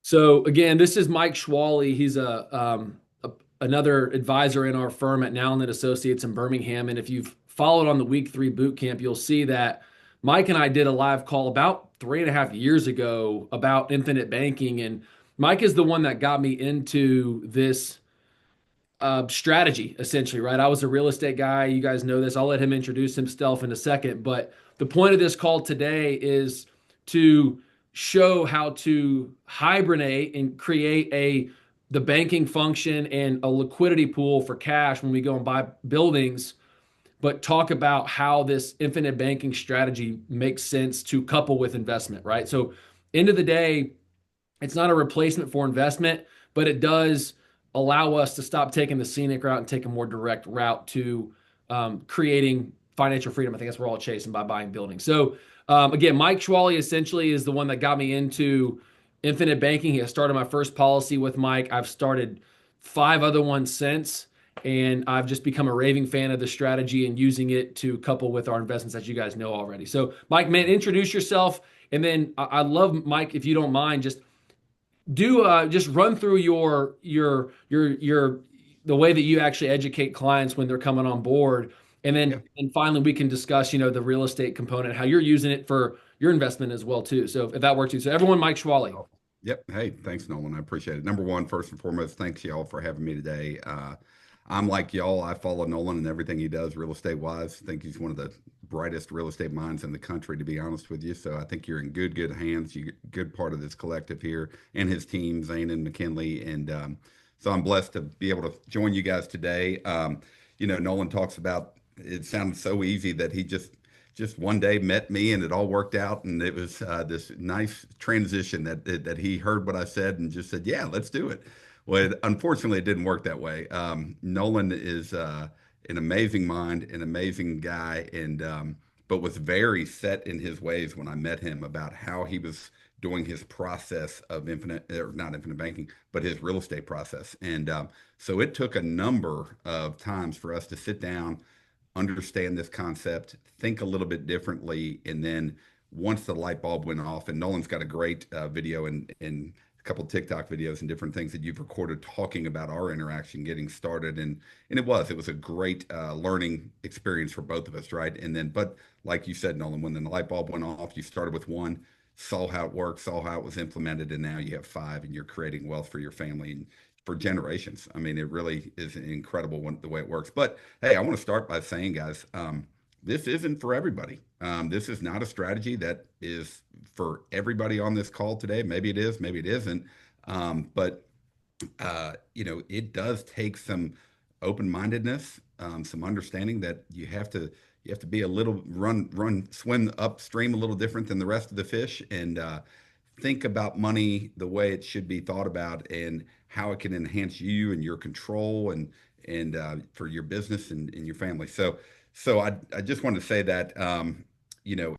So again, this is Mike Schwally. He's another advisor in our firm at Nowland Associates in Birmingham. And if you've followed on the week 3 boot camp, you'll see that Mike and I did a live call about 3.5 years ago about infinite banking. And Mike is the one that got me into this strategy, essentially, right? I was a real estate guy. You guys know this. I'll let him introduce himself in a second. But the point of this call today is to show how to hibernate and create the banking function and a liquidity pool for cash when we go and buy buildings, but talk about how this infinite banking strategy makes sense to couple with investment, right? So, end of the day, it's not a replacement for investment, but it does allow us to stop taking the scenic route and take a more direct route to creating financial freedom. I think that's what we're all chasing by buying buildings. So again, Mike Schwally essentially is the one that got me into infinite banking. He started my first policy with Mike. I've started 5 other ones since, and I've just become a raving fan of the strategy and using it to couple with our investments that you guys know already. So, Mike, man, introduce yourself, and then I love Mike, if you don't mind, just run through your the way that you actually educate clients when they're coming on board, and Yeah. then and finally we can discuss the real estate component, how you're using it for your investment as well too. So if that works too. So everyone, Mike Schwally. Oh, yep. Hey, thanks, Nolan. I appreciate it. Number one, first and foremost, thanks y'all for having me today. I'm like y'all. I follow Nolan and everything he does real estate wise. I think he's one of the brightest real estate minds in the country, to be honest with you. So I think you're in good hands. You're a good part of this collective here and his team, Zane and McKinley. And so I'm blessed to be able to join you guys today. Nolan talks about it sounds so easy that he just one day met me and it all worked out, and it was this nice transition that he heard what I said and just said, yeah, let's do it. Well, unfortunately it didn't work that way. Nolan is an amazing mind, an amazing guy, and but was very set in his ways when I met him about how he was doing his process of infinite, or not infinite banking, but his real estate process. And so it took a number of times for us to sit down, understand this concept, think a little bit differently, and then once the light bulb went off, and Nolan's got a great video and a couple of TikTok videos and different things that you've recorded talking about our interaction getting started, and it was a great learning experience for both of us, right? And then, but like you said, Nolan, when the light bulb went off, you started with one, saw how it worked, saw how it was implemented, and now you have five, and you're creating wealth for your family and for generations. I mean, it really is incredible the way it works. But hey, I want to start by saying, guys, this isn't for everybody. This is not a strategy that is for everybody on this call today. Maybe it is, maybe it isn't. But it does take some open-mindedness, some understanding that you have to be a little swim upstream a little different than the rest of the fish, and think about money the way it should be thought about and how it can enhance you and your control and for your business and your family. So I just wanted to say that you know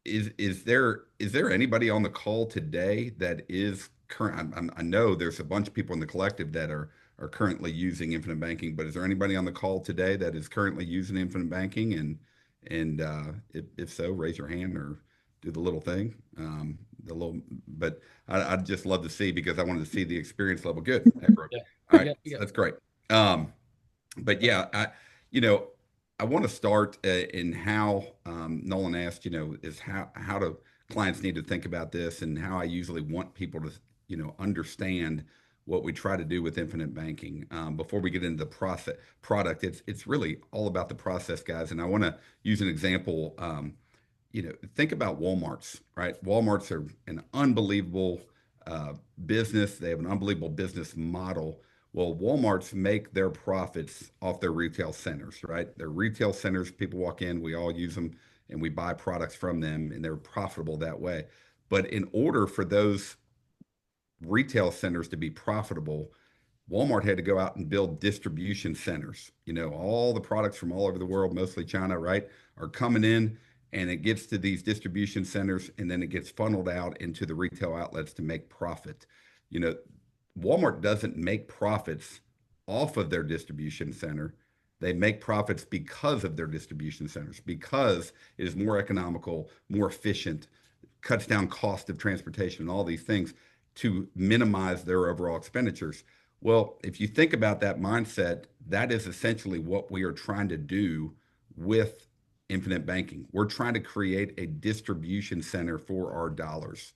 is there anybody on the call today that is current? I know there's a bunch of people in the collective that are currently using infinite banking, but is there anybody on the call today that is currently using infinite banking? And if so, raise your hand or do the little thing. But I'd just love to see, because I wanted to see the experience level. Good. Excellent. Yeah. All right, Yeah. Yeah. that's great. But yeah, you know, I want to start in how Nolan asked, is how do clients need to think about this, and how I usually want people to, understand what we try to do with infinite banking. Before we get into the process product, it's really all about the process, guys. And I want to use an example. Think about Walmart's, right? Walmart's are an unbelievable business. They have an unbelievable business model. Well, Walmart's make their profits off their retail centers, right? Their retail centers, people walk in, we all use them, and we buy products from them, and they're profitable that way. But in order for those retail centers to be profitable, Walmart had to go out and build distribution centers. All the products from all over the world, mostly China, right, are coming in, and it gets to these distribution centers, and then it gets funneled out into the retail outlets to make profit. You know, Walmart doesn't make profits off of their distribution center. They make profits because of their distribution centers, because it is more economical, more efficient, cuts down cost of transportation and all these things to minimize their overall expenditures. Well, if you think about that mindset, that is essentially what we are trying to do with infinite banking. We're trying to create a distribution center for our dollars.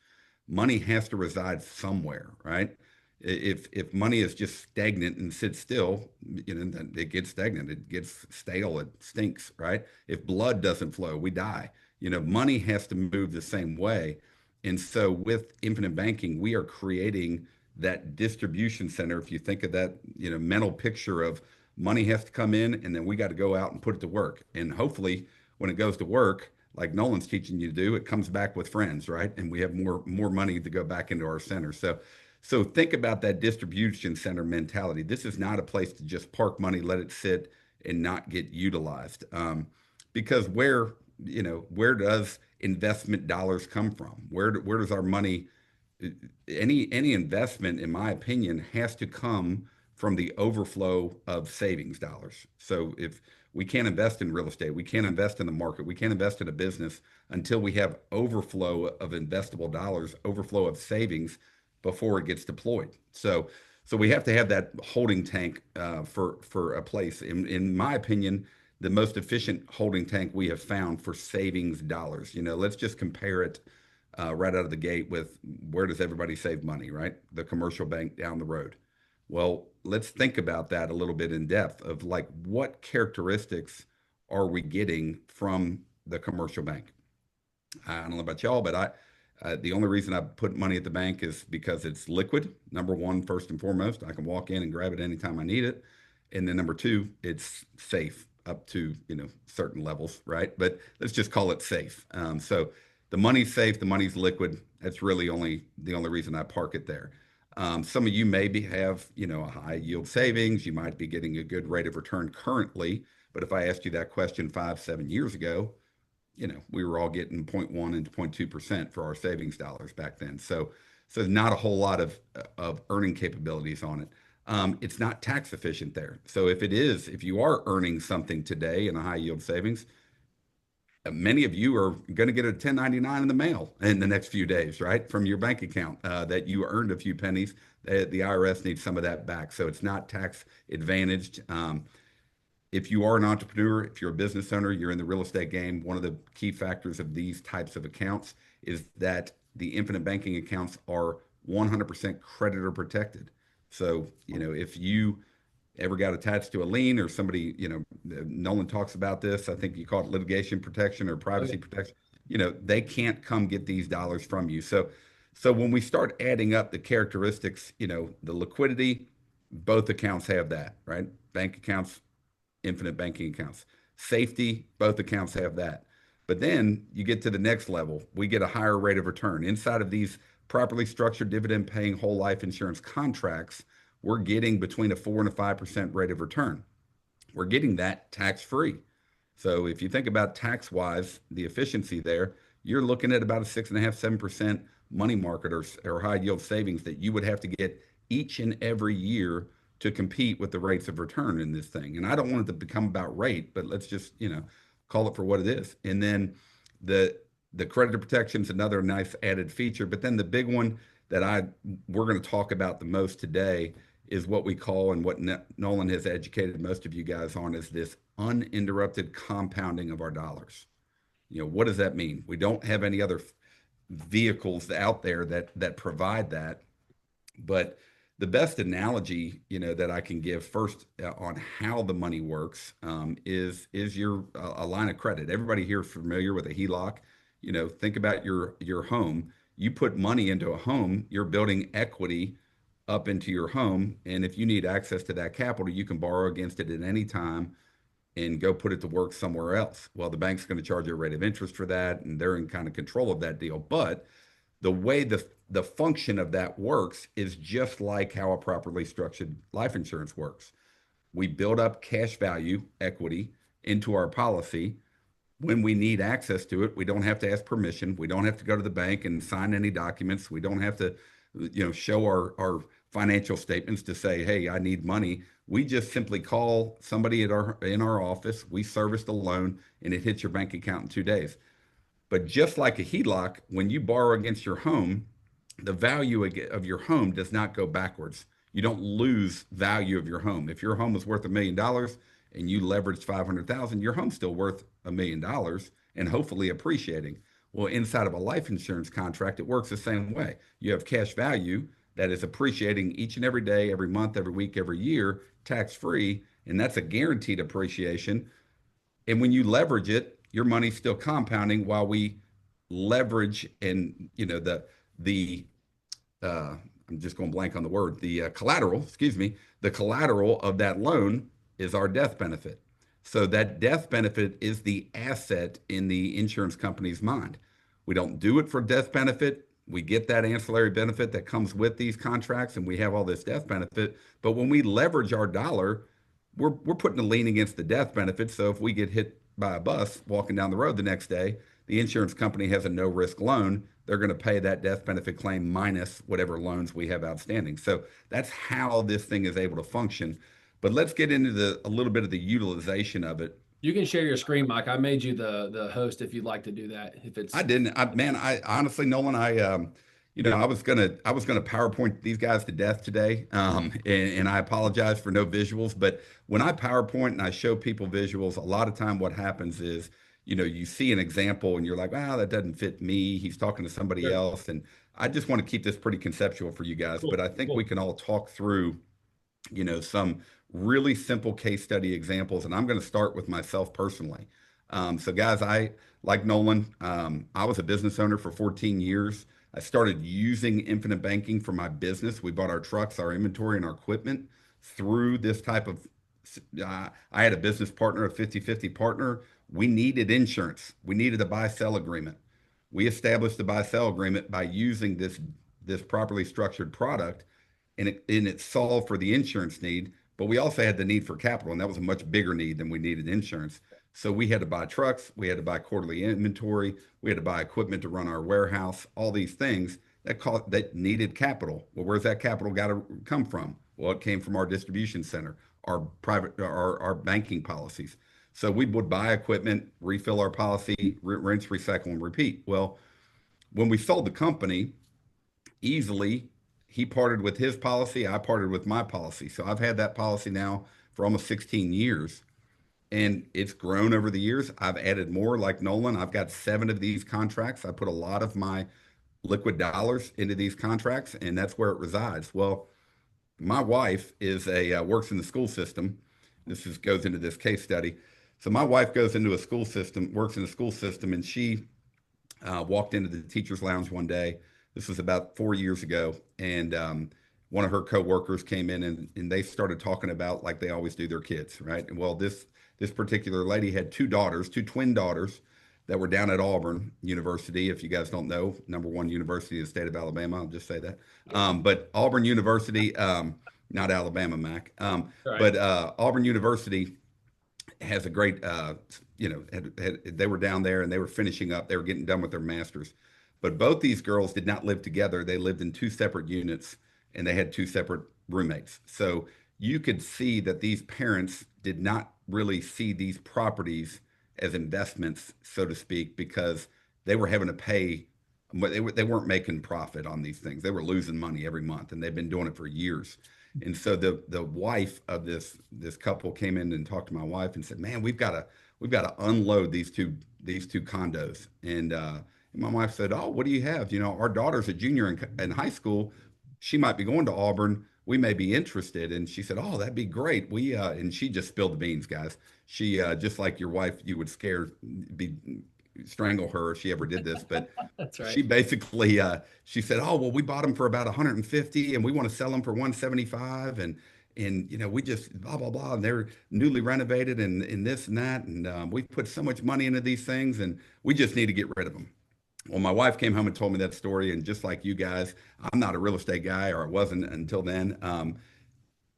Money has to reside somewhere, right? If money is just stagnant and sits still, then it gets stagnant, it gets stale, it stinks, right? If blood doesn't flow, we die. Money has to move the same way. And so with infinite banking, we are creating that distribution center. If you think of that, mental picture of money has to come in and then we got to go out and put it to work. And hopefully when it goes to work, like Nolan's teaching you to do, it comes back with friends, right? And we have more money to go back into our center. So think about that distribution center mentality. This is not a place to just park money, let it sit and not get utilized. Because where does investment dollars come from? Where does our money? Any investment, in my opinion, has to come from the overflow of savings dollars. So if we can't invest in real estate, we can't invest in the market, we can't invest in a business until we have overflow of investable dollars, overflow of savings before it gets deployed. So we have to have that holding tank for a place. In my opinion, the most efficient holding tank we have found for savings dollars. Let's just compare it right out of the gate with where does everybody save money, right? The commercial bank down the road. Well, let's think about that a little bit in depth of like what characteristics are we getting from the commercial bank? I don't know about y'all, but the only reason I put money at the bank is because it's liquid. Number one, first and foremost, I can walk in and grab it anytime I need it. And then number two, it's safe up to, certain levels, right? But let's just call it safe. So the money's safe, the money's liquid. That's really the only reason I park it there. Some of you maybe have, a high yield savings. You might be getting a good rate of return currently. But if I asked you that question 5, 7 years ago, we were all getting 0.1 and 0.2% for our savings dollars back then. So not a whole lot of earning capabilities on it. It's not tax efficient there. So if you are earning something today in a high yield savings, many of you are going to get a 1099 in the mail in the next few days, right? From your bank account that you earned a few pennies. The IRS needs some of that back. So it's not tax advantaged. If you are an entrepreneur, if you're a business owner, you're in the real estate game, one of the key factors of these types of accounts is that the infinite banking accounts are 100% creditor protected. So, if you ever got attached to a lien or somebody, Nolan talks about this, I think you call it litigation protection or privacy protection, they can't come get these dollars from you. So when we start adding up the characteristics, the liquidity, both accounts have that, right? Bank accounts, infinite banking accounts. Safety, both accounts have that. But then you get to the next level, we get a higher rate of return. Inside of these properly structured dividend paying whole life insurance contracts, we're getting between a 4 and a 5% rate of return. We're getting that tax free. So if you think about tax wise, the efficiency there, you're looking at about a 6.5, 7% money market or high yield savings that you would have to get each and every year to compete with the rates of return in this thing. And I don't want it to become about rate, but let's just, call it for what it is. And then the creditor protection is another nice added feature. But then the big one that we're going to talk about the most today is what we call and what Nolan has educated most of you guys on is this uninterrupted compounding of our dollars. What does that mean? We don't have any other vehicles out there that provide that. But the best analogy, that I can give first on how the money works is your a line of credit. Everybody here is familiar with a HELOC. Think about your home. You put money into a home, you're building equity up into your home, and if you need access to that capital, you can borrow against it at any time and go put it to work somewhere else. Well, the bank's going to charge you a rate of interest for that, and they're in kind of control of that deal. But the way the function of that works is just like how a properly structured life insurance works. We build up cash value equity into our policy. When we need access to it, we don't have to ask permission. We don't have to go to the bank and sign any documents. We don't have to, show our financial statements to say, hey, I need money. We just simply call somebody in our office. We service the loan and it hits your bank account in 2 days. But just like a HELOC, when you borrow against your home, the value of your home does not go backwards. You don't lose value of your home. If your home is worth $1 million and you leveraged 500,000, your home's still worth $1 million and hopefully appreciating. Well, inside of a life insurance contract, it works the same way. You have cash value that is appreciating each and every day, every month, every week, every year, tax free, and that's a guaranteed appreciation. And when you leverage it, your money's still compounding while we leverage and the uh, I'm just going blank on the word, the collateral, excuse me, the collateral of that loan is our death benefit. So that death benefit is the asset in the insurance company's mind. We don't do it for death benefit. We get that ancillary benefit that comes with these contracts, and we have all this death benefit. But when we leverage our dollar, we're putting a lien against the death benefit. So if we get hit by a bus walking down the road the next day, the insurance company has a no risk loan. They're going to pay that death benefit claim minus whatever loans we have outstanding. So that's how this thing is able to function. But let's get into a little bit of the utilization of it. You can share your screen, Mike. I made you the host if you'd like to do that. If I it's didn't. Man, I honestly, Nolan, I was gonna PowerPoint these guys to death today, and I apologize for no visuals. But when I PowerPoint and I show people visuals, a lot of time what happens is, you see an example and you're like, wow, that doesn't fit me. He's talking to somebody sure. else, and I just want to keep this pretty conceptual for you guys. But Cool. I think we Cool. can all talk through some really simple case study examples. And I'm going to start with myself personally. So, guys, like Nolan, I was a business owner for 14 years. I started using infinite banking for my business. We bought our trucks, our inventory, and our equipment through this type of. I had a business partner, a 50-50 partner. We needed insurance. We needed a buy sell agreement. We established the buy sell agreement by using this properly structured product, and it solved for the insurance need. But we also had the need for capital, and that was a much bigger need than we needed insurance. So we had to buy trucks, we had to buy quarterly inventory, we had to buy equipment to run our warehouse, all these things that needed capital. Well, where's that capital got to come from? Well, it came from our distribution center, our banking policies. So we would buy equipment, refill our policy, rinse, recycle, and repeat. Well, when we sold the company, easily he parted with his policy, I parted with my policy. So I've had that policy now for almost 16 years, and it's grown over the years. I've added more, like Nolan. I've got 7 of these contracts. I put a lot of my liquid dollars into these contracts, and that's where it resides. Well, my wife is a works in the school system. Goes into this case study. So my wife goes into a school system, works in a school system, and she walked into the teacher's lounge one day. This was about 4 years ago, and one of her coworkers came in, and they started talking about, like they always do, their kids, right? Well, this particular lady had 2 daughters, 2 twin daughters, that were down at Auburn University. If you guys don't know, #1 university in the state of Alabama, I'll just say that. But Auburn University, not Alabama, Mac. All right. But Auburn University has a great, they were down there and they were finishing up, they were getting done with their masters. But both these girls did not live together. They lived in 2 separate units, and they had 2 separate roommates. So you could see that these parents did not really see these properties as investments, so to speak, because they were having to pay. They weren't making profit on these things. They were losing money every month, and they've been doing it for years. And so the wife of this couple came in and talked to my wife and said, "Man, we've got to unload these two condos." And my wife said, "Oh, what do you have? Our daughter's a junior in high school. She might be going to Auburn. We may be interested." And she said, "Oh, that'd be great. And she just spilled the beans, guys. She just like your wife, you would be strangle her if she ever did this. But That's right. she basically she said, "Oh, well, we bought them for about 150, and we want to sell them for 175, and we just blah blah blah, and they're newly renovated and this and that, and we've put so much money into these things, and we just need to get rid of them." Well, my wife came home and told me that story, and just like you guys, I'm not a real estate guy, or I wasn't until then.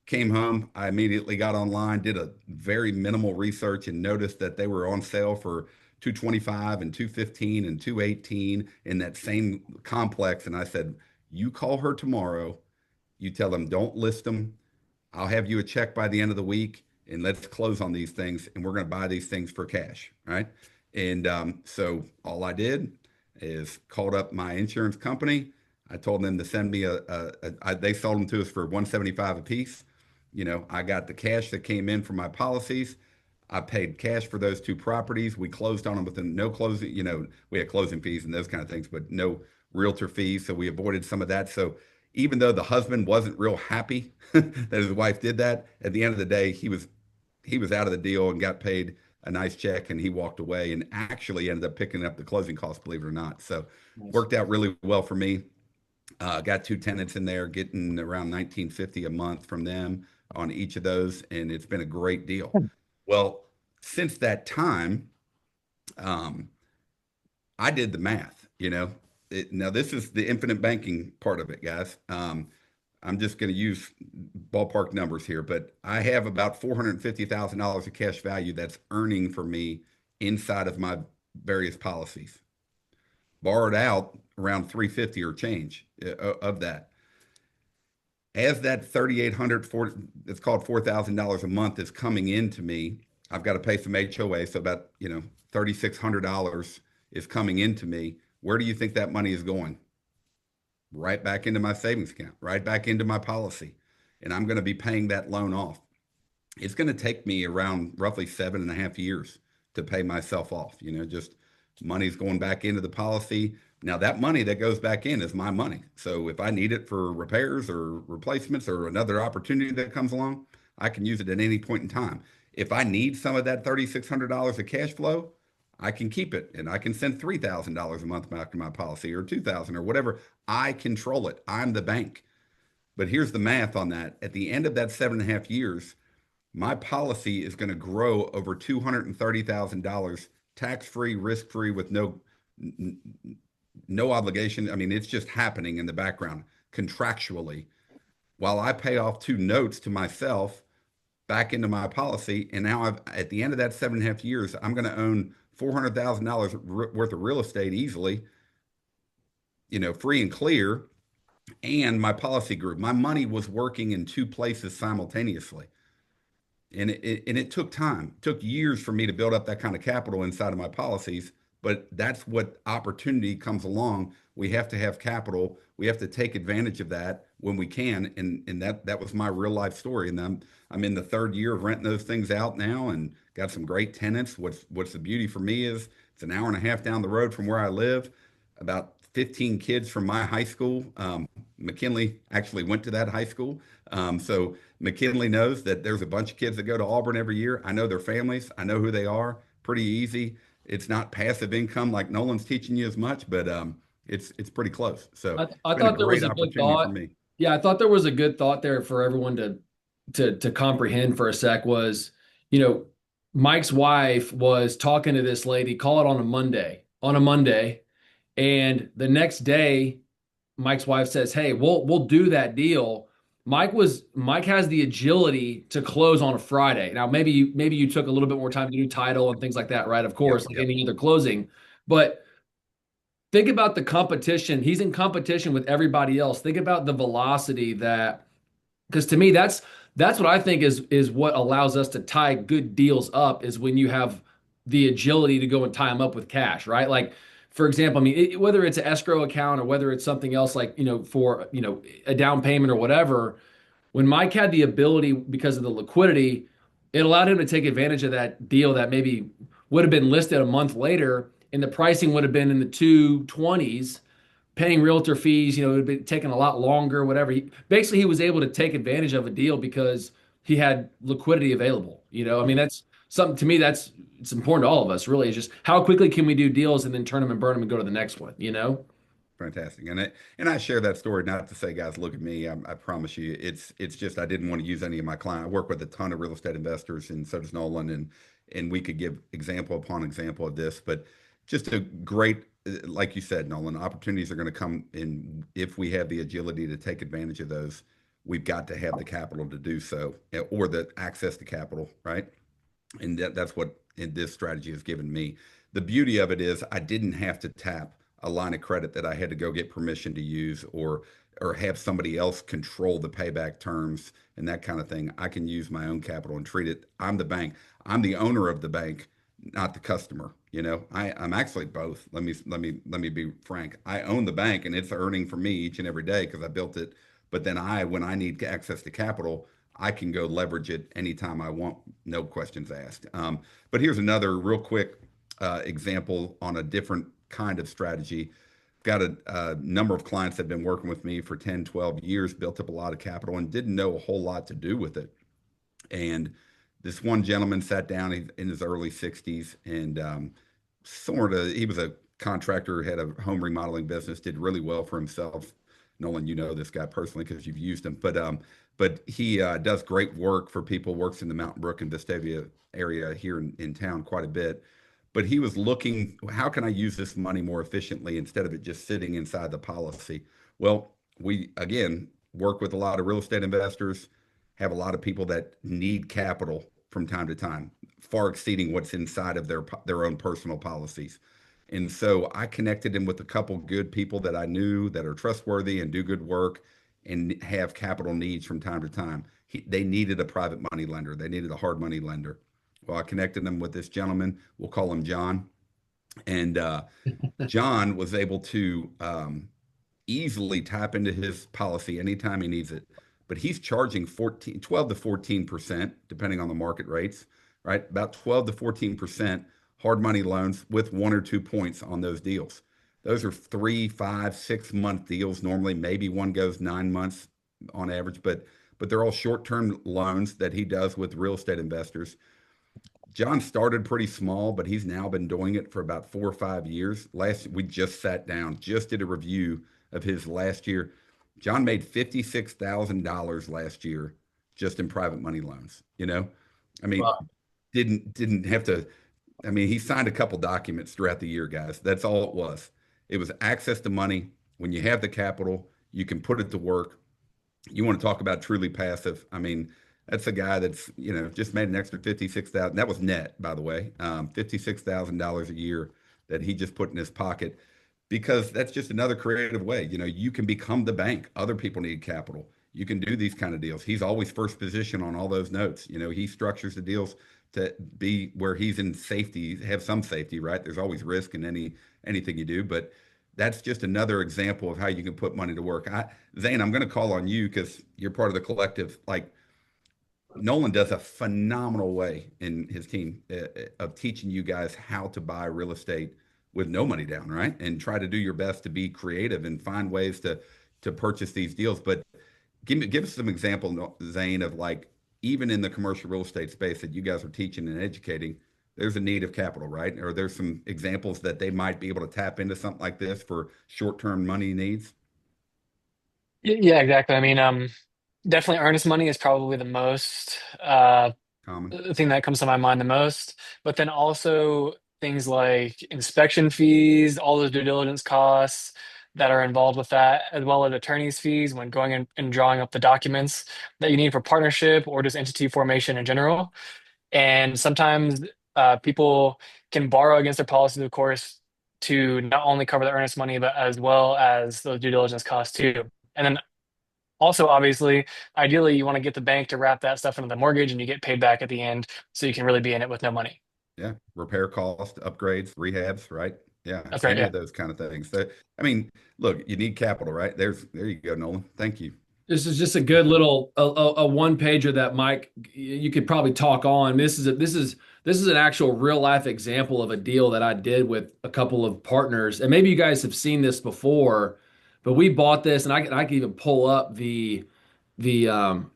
Came home, I immediately got online, did a very minimal research, and noticed that they were on sale for 225 and 215 and 218 in that same complex. And I said, "You call her tomorrow, you tell them don't list them. I'll have you a check by the end of the week, and let's close on these things, and we're going to buy these things for cash." Right. And so all I did is called up my insurance company. I told them to send me they sold them to us for 175 a piece. I got the cash that came in from my policies. I paid cash for those two properties. We closed on them with no closing, we had closing fees and those kind of things, but no realtor fees. So we avoided some of that. So even though the husband wasn't real happy that his wife did that, at the end of the day, he was out of the deal and got paid a nice check, and he walked away and actually ended up picking up the closing costs, believe it or not. So Nice. worked out really well for me. Got two tenants in there, getting around 1950 a month from them on each of those, and it's been a great deal. Well, since that time, um, I did the math. Now this is the infinite banking part of it, guys. I'm just going to use ballpark numbers here, but I have about $450,000 of cash value that's earning for me inside of my various policies. Borrowed out around 350 or change of that. As that 3,800, it's called $4,000 a month is coming into me, I've got to pay some HOA, so about $3,600 is coming into me. Where do you think that money is going? Right back into my savings account, right back into my policy, and I'm going to be paying that loan off. It's going to take me around roughly 7.5 years to pay myself off. Just money's going back into the policy. Now, that money that goes back in is my money. So if I need it for repairs or replacements or another opportunity that comes along, I can use it at any point in time. If I need some of that $3,600 of cash flow, I can keep it and I can send $3,000 a month back to my policy or 2,000 or whatever. I control it. I'm the bank. But here's the math on that. At the end of that 7.5 years, my policy is going to grow over $230,000 tax free, risk free, with no obligation. I mean, it's just happening in the background contractually while I pay off two notes to myself back into my policy. And now at the end of that 7.5 years, I'm going to own $400,000 worth of real estate easily, free and clear. And my policy group, my money was working in two places simultaneously. And it took time, it took years for me to build up that kind of capital inside of my policies. But that's what opportunity comes along. We have to have capital. We have to take advantage of that when we can. And that was my real life story. And I'm in the third year of renting those things out now and got some great tenants. What's the beauty for me is it's an hour and a half down the road from where I live. About 15 kids from my high school. McKinley actually went to that high school. So McKinley knows that there's a bunch of kids that go to Auburn every year. I know their families. I know who they are. Pretty easy. It's not passive income like Nolan's teaching you as much, but it's pretty close. So I it's been a thought there was great a good opportunity for thought. me. Yeah, I thought there was a good thought there for everyone to comprehend for a sec was, you know, Mike's wife was talking to this lady, call it on a Monday, and the next day, Mike's wife says, "Hey, we'll do that deal." Mike has the agility to close on a Friday. Now, maybe you took a little bit more time to do title and things like that, right? Of Yep, course, like yep. any other closing, but think about the competition. He's in competition with everybody else. Think about the velocity that, because to me, that's what I think is what allows us to tie good deals up is when you have the agility to go and tie them up with cash, right? Like, for example, I mean, whether it's an escrow account or whether it's something else like, for, a down payment or whatever, when Mike had the ability because of the liquidity, it allowed him to take advantage of that deal that maybe would have been listed a month later and the pricing would have been in the 220s, paying realtor fees, it would have been taking a lot longer, whatever. Basically, he was able to take advantage of a deal because he had liquidity available. I mean, that's something to me it's important to all of us, really. Is just how quickly can we do deals and then turn them and burn them and go to the next one? Fantastic. And I share that story not to say, guys, look at me. I promise you, it's just I didn't want to use any of my clients. I work with a ton of real estate investors, and so does Nolan, and we could give example upon example of this, but just a great, like you said, Nolan, opportunities are going to come in if we have the agility to take advantage of those. We've got to have the capital to do so, or the access to capital, right? And that's what this strategy has given me. The beauty of it is I didn't have to tap a line of credit that I had to go get permission to use or have somebody else control the payback terms and that kind of thing. I can use my own capital and treat it. I'm the bank. I'm the owner of the bank, not the customer. I'm actually both. Let me be frank. I own the bank and it's earning for me each and every day because I built it. But then when I need access to capital, I can go leverage it anytime I want, no questions asked. But here's another real quick example on a different kind of strategy. Got a number of clients that have been working with me for 10, 12 years, built up a lot of capital and didn't know a whole lot to do with it. And this one gentleman sat down in his early 60s and he was a contractor, had a home remodeling business, did really well for himself. Nolan, you know this guy personally because you've used him, but he does great work for people, works in the Mountain Brook and Vestavia area here in town quite a bit. But he was looking, how can I use this money more efficiently instead of it just sitting inside the policy? Well, we again work with a lot of real estate investors, have a lot of people that need capital from time to time, far exceeding what's inside of their own personal policies. And so I connected him with a couple good people that I knew that are trustworthy and do good work and have capital needs from time to time. They needed a private money lender. They needed a hard money lender. Well, I connected them with this gentleman. We'll call him John. And John was able to easily tap into his policy anytime he needs it. But he's charging 12 to 14%, depending on the market rates, right? About 12 to 14% hard money loans with 1 or 2 points on those deals. Those are 3, 5, 6 month deals. Normally, maybe one goes 9 months on average, but they're all short-term loans that he does with real estate investors. John started pretty small, but he's now been doing it for about 4 or 5 years. We just sat down, just did a review of his last year. John made $56,000 last year just in private money loans. I mean, Wow. didn't have to. I mean, he signed a couple documents throughout the year, guys. That's all it was. It was access to money. When you have the capital, you can put it to work. You want to talk about truly passive? I mean, that's a guy that's just made an extra 56,000. That was net, by the way, $56,000 a year that he just put in his pocket because that's just another creative way. You can become the bank. Other people need capital. You can do these kind of deals. He's always first position on all those notes. He structures the deals to be where he's in safety, have some safety, right? There's always risk in anything you do, but that's just another example of how you can put money to work. Zane, I'm going to call on you because you're part of the collective. Like Nolan does a phenomenal way in his team of teaching you guys how to buy real estate with no money down, right? And try to do your best to be creative and find ways to purchase these deals. But give us some example, Zane, of like even in the commercial real estate space that you guys are teaching and educating, there's a need of capital, right? Or there's some examples that they might be able to tap into something like this for short-term money needs. Yeah, exactly. I mean, definitely earnest money is probably the most Common. thing that comes to my mind the most. But then also things like inspection fees, all those due diligence costs that are involved with that, as well as attorney's fees when going in and drawing up the documents that you need for partnership or just entity formation in general. And sometimes people can borrow against their policies, of course, to not only cover the earnest money, but as well as those due diligence costs too. And then also, obviously, ideally, you want to get the bank to wrap that stuff into the mortgage and you get paid back at the end so you can really be in it with no money. Yeah. Repair cost, upgrades, rehabs, right? Yeah. That's right. Any Yeah. of those kind of things. I mean, look, you need capital, right? There you go, Nolan. Thank you. This is just a good little a one pager that Mike you could probably talk on. This is an actual real life example of a deal that I did with a couple of partners, and maybe you guys have seen this before, but we bought this, and I can even pull up the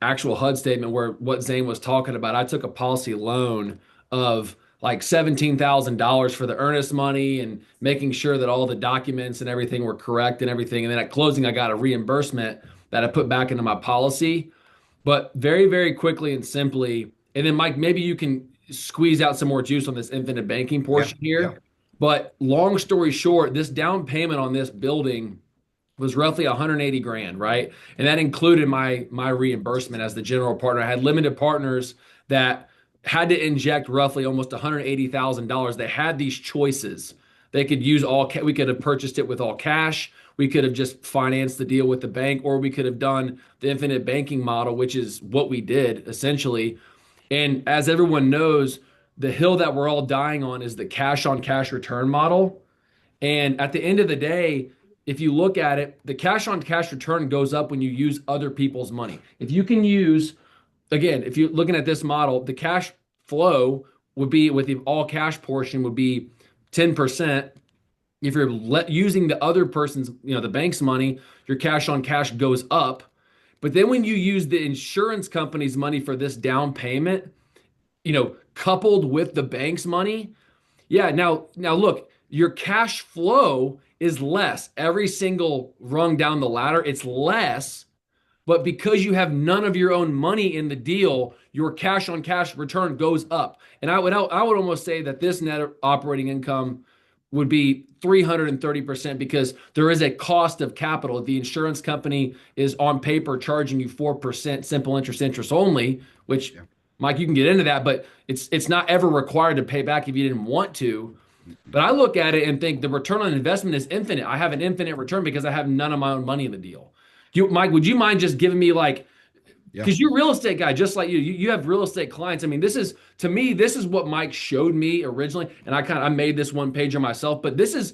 actual HUD statement where what Zane was talking about. I took a policy loan of like $17,000 for the earnest money and making sure that all the documents and everything were correct and everything. And then at closing, I got a reimbursement that I put back into my policy. But very, very quickly and simply, and then Mike, maybe you can squeeze out some more juice on this infinite banking Yeah. portion Yeah. here. But long story short, this down payment on this building was roughly 180 grand, right? And that included my reimbursement as the general partner. I had limited partners that had to inject roughly almost $180,000. They had these choices. They could use we could have purchased it with all cash. We could have just financed the deal with the bank, or we could have done the infinite banking model, which is what we did essentially. And as everyone knows, the hill that we're all dying on is the cash on cash return model. And at the end of the day, if you look at it, the cash on cash return goes up when you use other people's money. If you can use, again, if you're looking at this model, the cash flow would be with the all cash portion would be 10%. If you're using the other person's, the bank's money, your cash on cash goes up. But then when you use the insurance company's money for this down payment, coupled with the bank's money, yeah, now look, your cash flow is less. Every single rung down the ladder, it's less, but because you have none of your own money in the deal, your cash on cash return goes up. And I would almost say that this net operating income would be 330% because there is a cost of capital. The insurance company is on paper charging you 4% simple interest only, which Yeah. Mike, you can get into that, but it's not ever required to pay back if you didn't want to. But I look at it and think the return on investment is infinite. I have an infinite return because I have none of my own money in the deal. Mike, would you mind just giving me like, Yeah. because you're a real estate guy, just like you have real estate clients. I mean, this is to me, this is what Mike showed me originally, and I made this one pager myself. But this is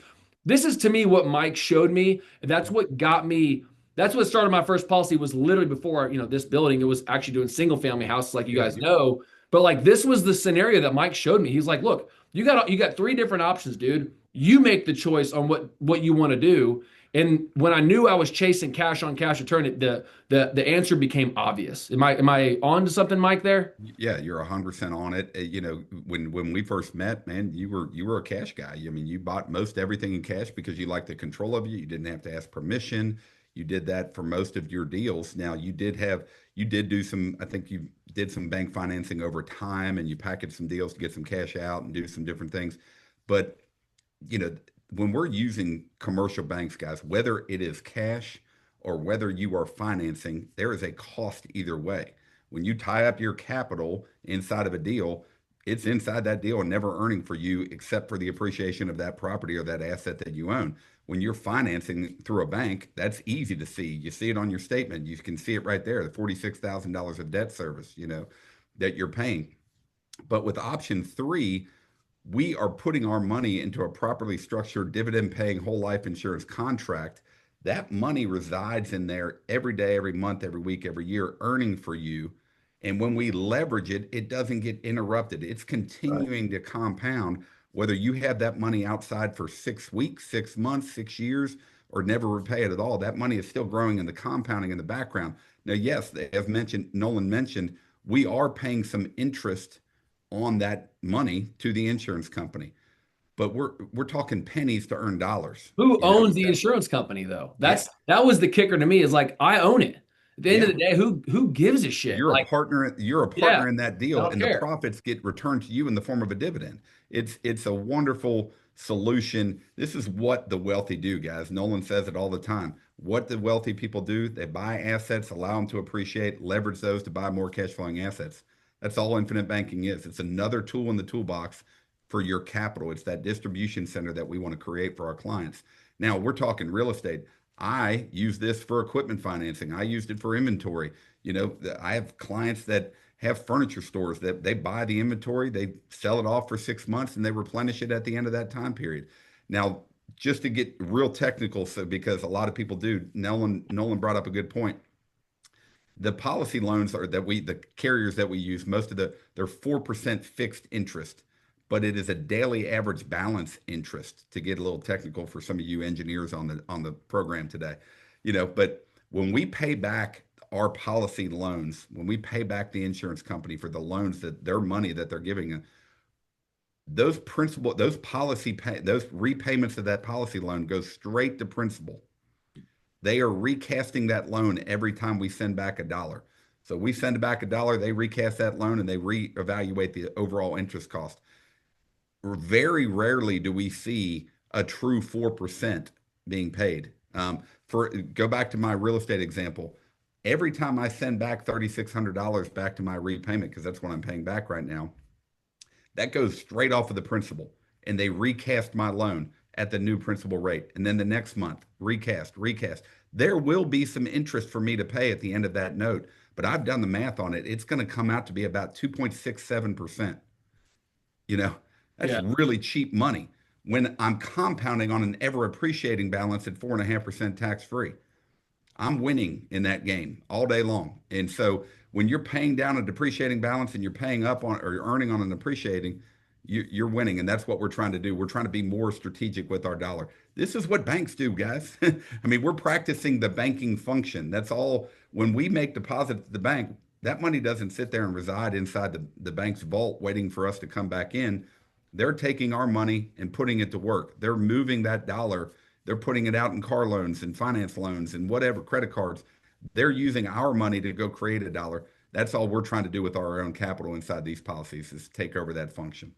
to me what Mike showed me. That's what got me. That's what started my first policy. Was literally before this building. It was actually doing single family houses, like you Yeah. guys know. But like this was the scenario that Mike showed me. He's like, look, you got three different options, dude. You make the choice on what you want to do. And when I knew I was chasing cash on cash return, the answer became obvious. Am I on to something, Mike? There? Yeah, you're 100% on it. When we first met, man, you were a cash guy. I mean, you bought most everything in cash because you liked the control of it. You didn't have to ask permission. You did that for most of your deals. Now you did do some, I think you did some bank financing over time and you packaged some deals to get some cash out and do some different things. But you know, when we're using commercial banks, guys, whether it is cash or whether you are financing, there is a cost either way. When you tie up your capital inside of a deal, it's inside that deal and never earning for you except for the appreciation of that property or that asset that you own. When you're financing through a bank, that's easy to see. You see it on your statement. You can see it right there, the $46,000 of debt service, that you're paying. But with option three, we are putting our money into a properly structured dividend paying whole life insurance contract. That money resides in there every day, every month, every week, every year, earning for you. And when we leverage it, it doesn't get interrupted. It's Right. continuing to compound, whether you have that money outside for 6 weeks, 6 months, 6 years, or never repay it at all. That money is still growing in the compounding in the background. Now, yes, as mentioned, Nolan mentioned, we are paying some interest on that money to the insurance company. But we're talking pennies to earn dollars. Who You know owns the that insurance company though? yeah, That was the kicker to me. Is like I own it. At the end of yeah. the day, who gives a shit? Like, You're a yeah, partner in that I deal, don't and the care. profits get returned to you in the form of a dividend. It's a wonderful solution. This is what the wealthy do, guys. Nolan says it all the time. What the wealthy people do, they buy assets, allow them to appreciate, leverage those to buy more cash flowing assets. That's all infinite banking is. It's another tool in the toolbox for your capital. It's that distribution center that we want to create for our clients. Now, we're talking real estate. I use this for equipment financing. I used it for inventory. I have clients that have furniture stores that they buy the inventory, they sell it off for 6 months, and they replenish it at the end of that time period. Now, just to get real technical, so because a lot of people do, Nolan brought up a good point. The policy loans are the carriers that we use, most of they're 4% fixed interest, but it is a daily average balance interest to get a little technical for some of you engineers on the program today. But when we pay back our policy loans, when we pay back the insurance company for the loans that their money that they're giving, those principal, those repayments of that policy loan go straight to principal. They are recasting that loan every time we send back a dollar. So we send back a dollar, they recast that loan and they reevaluate the overall interest cost. Very rarely do we see a true 4% being paid. For go back to my real estate example, every time I send back $3,600 back to my repayment, because that's what I'm paying back right now, that goes straight off of the principal, and they recast my loan at the new principal rate. And then the next month, recast. There will be some interest for me to pay at the end of that note, but I've done the math on it. It's going to come out to be about 2.67%. You know, that's Yeah. really cheap money when I'm compounding on an ever appreciating balance at 4.5% tax free. I'm winning in that game all day long. And so when you're paying down a depreciating balance and you're paying up on or you're earning on an appreciating, you're winning. And that's what we're trying to do. We're trying to be more strategic with our dollar. This is what banks do, guys. I mean, we're practicing the banking function. That's all. When we make deposits at the bank, that money doesn't sit there and reside inside the bank's vault waiting for us to come back in. They're taking our money and putting it to work. They're moving that dollar, they're putting it out in car loans and finance loans and whatever, credit cards. They're using our money to go create a dollar. That's all we're trying to do with our own capital inside these policies is take over that function.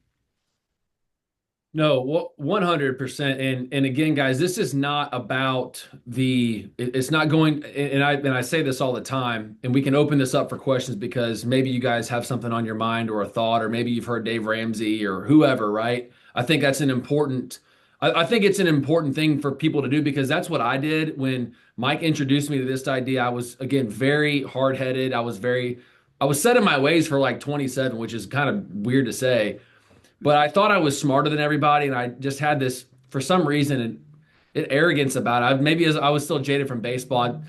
No, 100%. And again, guys, this is not about it's not going, and I say this all the time, and we can open this up for questions because maybe you guys have something on your mind or a thought, or maybe you've heard Dave Ramsey or whoever, right? I think that's an important, I think it's an important thing for people to do because that's what I did when Mike introduced me to this idea. I was, again, very hard-headed. I was set in my ways for like 27, which is kind of weird to say. But I thought I was smarter than everybody, and I just had this, for some reason, arrogance about it. Maybe as I was still jaded from baseball,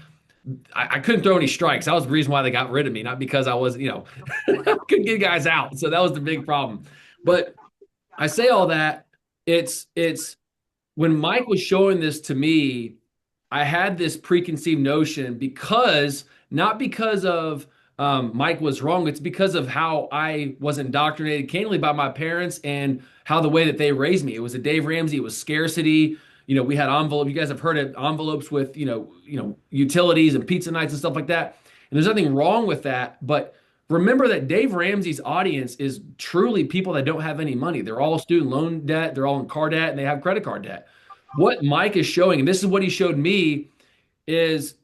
I couldn't throw any strikes. That was the reason why they got rid of me, not because I was, couldn't get guys out. So that was the big problem. But I say all that. It's when Mike was showing this to me, I had this preconceived notion because not because of Mike was wrong. It's because of how I was indoctrinated candidly by my parents and how the way that they raised me. It was a Dave Ramsey. It was scarcity. We had envelope. You guys have heard of envelopes with utilities and pizza nights and stuff like that. And there's nothing wrong with that. But remember that Dave Ramsey's audience is truly people that don't have any money. They're all student loan debt. They're all in car debt, and they have credit card debt. What Mike is showing, and this is what he showed me, is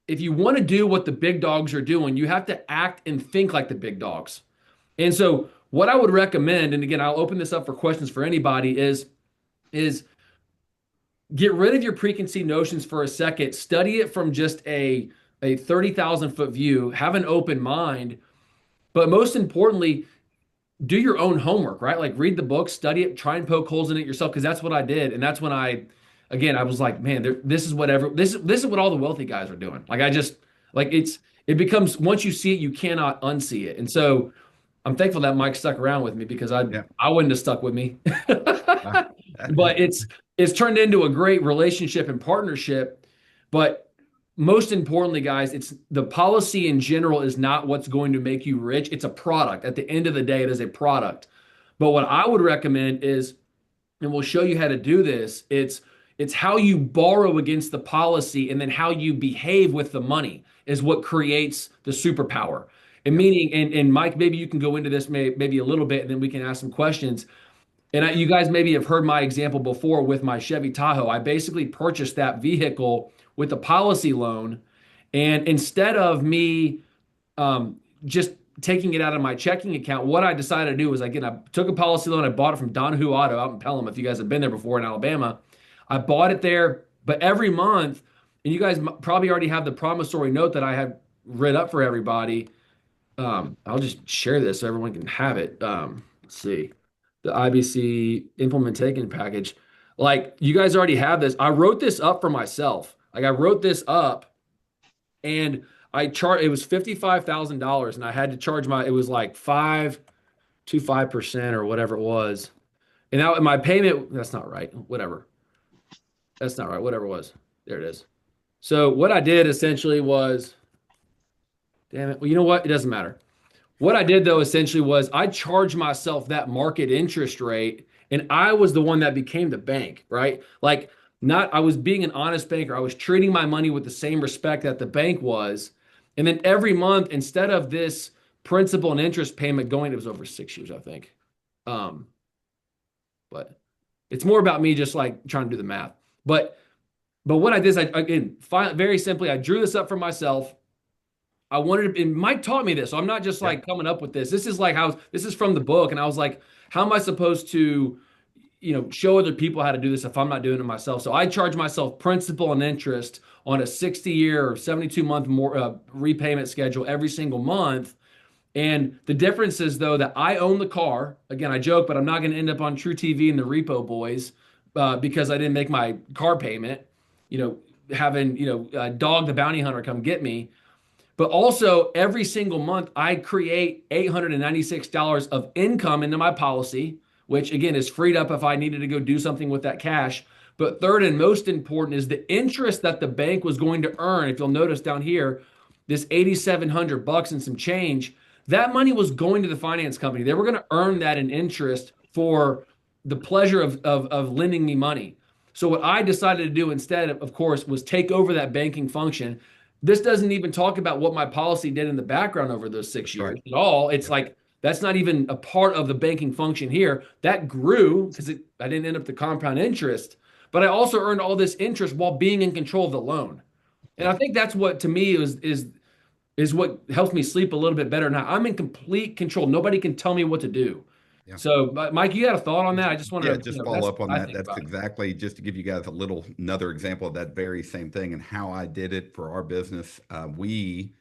if you want to do what the big dogs are doing, you have to act and think like the big dogs. And so what I would recommend, and again, I'll open this up for questions for anybody, is get rid of your preconceived notions for a second. Study it from just a 30,000 foot view. Have an open mind. But most importantly, do your own homework, right? Like read the book, study it, try and poke holes in it yourself, because that's what I did. And that's when I was like, man, this is this is what all the wealthy guys are doing. Like I just like it becomes once you see it, you cannot unsee it. And so I'm thankful that Mike stuck around with me because Yeah. I wouldn't have stuck with me. Uh, But it's turned into a great relationship and partnership. But most importantly, guys, it's the policy in general is not what's going to make you rich. It's a product. At the end of the day, it is a product. But what I would recommend is, and we'll show you how to do this, it's how you borrow against the policy and then how you behave with the money is what creates the superpower. And yep. meaning, and Mike, maybe you can go into this maybe a little bit, and then we can ask some questions. And you guys maybe have heard my example before with my Chevy Tahoe. I basically purchased that vehicle with a policy loan. And instead of me just taking it out of my checking account, what I decided to do was, again, I took a policy loan. I bought it from Donahue Auto out in Pelham. If you guys have been there before in Alabama, I bought it there. But every month, and you guys probably already have the promissory note that I have read up for everybody. I'll just share this so everyone can have it. Let's see. The IBC implementation package. Like you guys already have this. I wrote this up for myself. Like I wrote this up and it was $55,000 and I had to charge it was like 5% or whatever it was. And now my payment, that's not right. Whatever. That's not right. Whatever it was. There it is. So what I did essentially was, damn it. Well, you know what? It doesn't matter. What I did though essentially was I charged myself that market interest rate and I was the one that became the bank, right? Like not I was being an honest banker. I was treating my money with the same respect that the bank was. And then every month instead of this principal and interest payment going, it was over 6 years, I think. Um, but it's more about me just like trying to do the math. But what I did is very simply I drew this up for myself. I wanted to, and Mike taught me this, so I'm not just Yeah. like coming up with this. This is like how this is from the book, and I was like, how am I supposed to, show other people how to do this if I'm not doing it myself? So I charge myself principal and interest on a 60-year or 72-month more repayment schedule every single month, And the difference is though that I own the car. Again, I joke, but I'm not going to end up on True TV and the Repo Boys because I didn't make my car payment. You know, having Dog the Bounty Hunter come get me. But also, every single month, I create $896 of income into my policy, which again is freed up if I needed to go do something with that cash. But third and most important is the interest that the bank was going to earn. If you'll notice down here, this 8,700 bucks and some change, that money was going to the finance company. They were going to earn that in interest for the pleasure of lending me money. So what I decided to do instead, of course, was take over that banking function. This doesn't even talk about what my policy did in the background over those six That's right. years at all. It's Yep. like that's not even a part of the banking function here. That grew because I didn't end up the compound interest, but I also earned all this interest while being in control of the loan. And I Yep. think that's what to me is what helps me sleep a little bit better now. I'm in complete control. Nobody can tell me what to do. Yeah. So, Mike, you got a thought on that? I just Yeah, wanted to, just follow that's up on what I that. think That's about it. exactly just to give you guys a little another example of that very same thing and how I did it for our business. We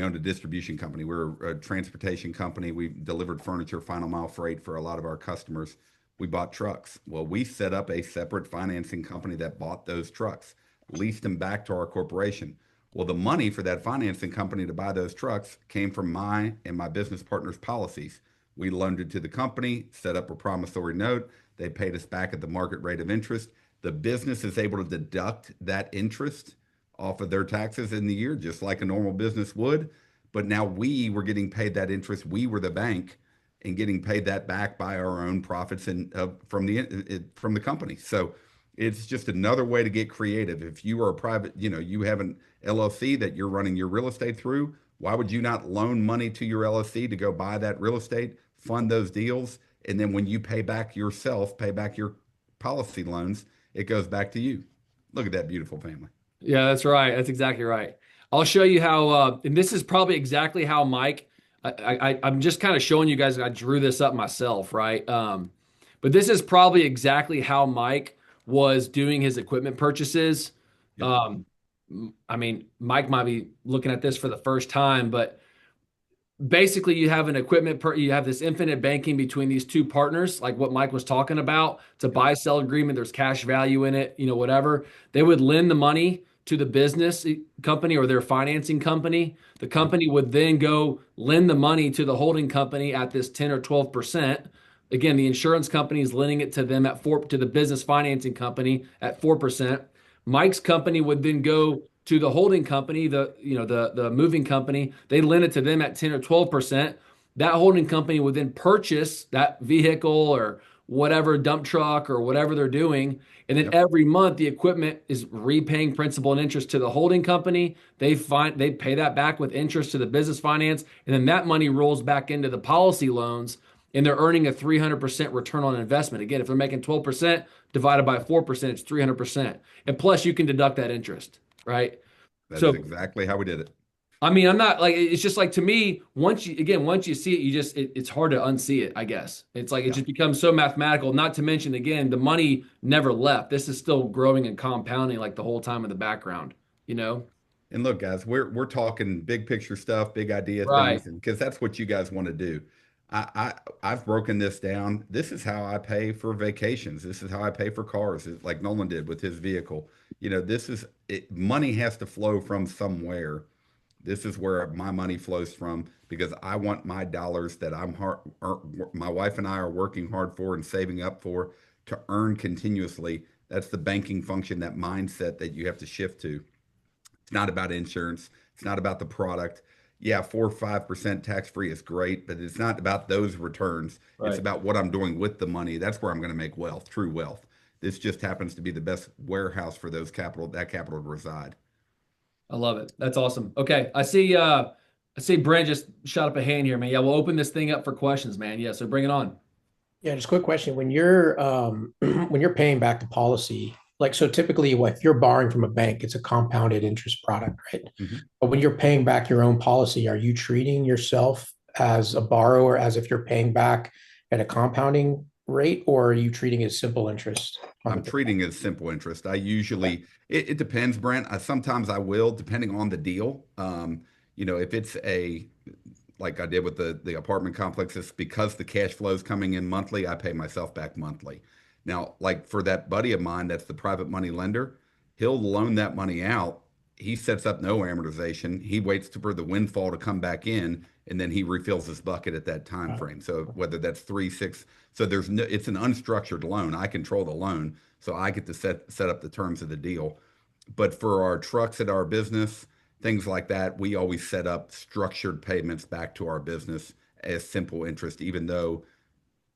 owned a distribution company. We're a transportation company. We delivered furniture, final mile freight for a lot of our customers. We bought trucks. Well, we set up a separate financing company that bought those trucks, leased them back to our corporation. Well, the money for that financing company to buy those trucks came from my and my business partner's policies. We loaned it to the company, set up a promissory note. They paid us back at the market rate of interest. The business is able to deduct that interest off of their taxes in the year, just like a normal business would. But now we were getting paid that interest. We were the bank and getting paid that back by our own profits and from the company. So it's just another way to get creative. If you are a private, you have an LLC that you're running your real estate through, why would you not loan money to your LLC to go buy that real estate, fund those deals, and then when you pay back yourself, pay back your policy loans, it goes back to you. Look at that beautiful family. Yeah, that's right. That's exactly right. I'll show you how, and this is probably exactly how Mike. I'm just kind of showing you guys. I drew this up myself, right? But this is probably exactly how Mike was doing his equipment purchases. Yep. Um, I mean, Mike might be looking at this for the first time, but basically you have you have this infinite banking between these two partners, like what Mike was talking about. It's a Yep. buy sell agreement. There's cash value in it, whatever. They would lend the money to the business company or their financing company. The Yep. company would then go lend the money to the holding company at this 10 or 12%. Again, the insurance company is lending it to them at 4 to the business financing company at 4%. Mike's company would then go to the holding company, the moving company. They lend it to them at 10 or 12%. That holding company would then purchase that vehicle or whatever dump truck or whatever they're doing. And then Yep. every month the equipment is repaying principal and interest to the holding company. They pay that back with interest to the business finance, and then that money rolls back into the policy loans, and they're earning a 300% return on investment. Again, if they're making 12% divided by 4%, it's 300%. And plus you can deduct that interest, right? That is So exactly how we did it. I mean, I'm not like it's just like to me, once you see it, it's hard to unsee it, I guess. It's like it Yeah. just becomes so mathematical, not to mention again, the money never left. This is still growing and compounding like the whole time in the background, you know? And look, guys, we're talking big picture stuff, big idea Right. things, and because that's what you guys want to do. I've broken this down. This is how I pay for vacations. This is how I pay for cars, like Nolan did with his vehicle. This is it, money has to flow from somewhere. This is where my money flows from because I want my dollars that my wife and I are working hard for and saving up for to earn continuously. That's the banking function, that mindset that you have to shift to. It's not about insurance. It's not about the product. Yeah, 4 or 5% tax free is great, but it's not about those returns. It's Right. about what I'm doing with the money. That's where I'm going to make wealth, true wealth. This just happens to be the best warehouse for that capital to reside. I love it. That's awesome. Okay. I see Brent just shot up a hand here, man. Yeah, we'll open this thing up for questions, man. Yeah, so bring it on. Yeah, just a quick question. When you're when you're paying back the policy, like so typically if you're borrowing from a bank, it's a compounded interest product, right? Mhm. But when you're paying back your own policy, are you treating yourself as a borrower as if you're paying back at a compounding rate, or are you treating it as simple interest on I'm the treating it as simple interest. I okay. usually, it depends, Brent. Sometimes I will, depending on the deal. If it's like I did with the apartment complexes, because the cash flow is coming in monthly, I pay myself back monthly. Now, like for that buddy of mine, that's the private money lender, he'll loan that money out. He sets up no amortization. He waits for the windfall to come back in, and then he refills his bucket at that time frame. So whether that's 3, 6, so there's no, it's an unstructured loan. I control the loan, so I get to set up the terms of the deal. But for our trucks at our business, things like that, we always set up structured payments back to our business as simple interest, even though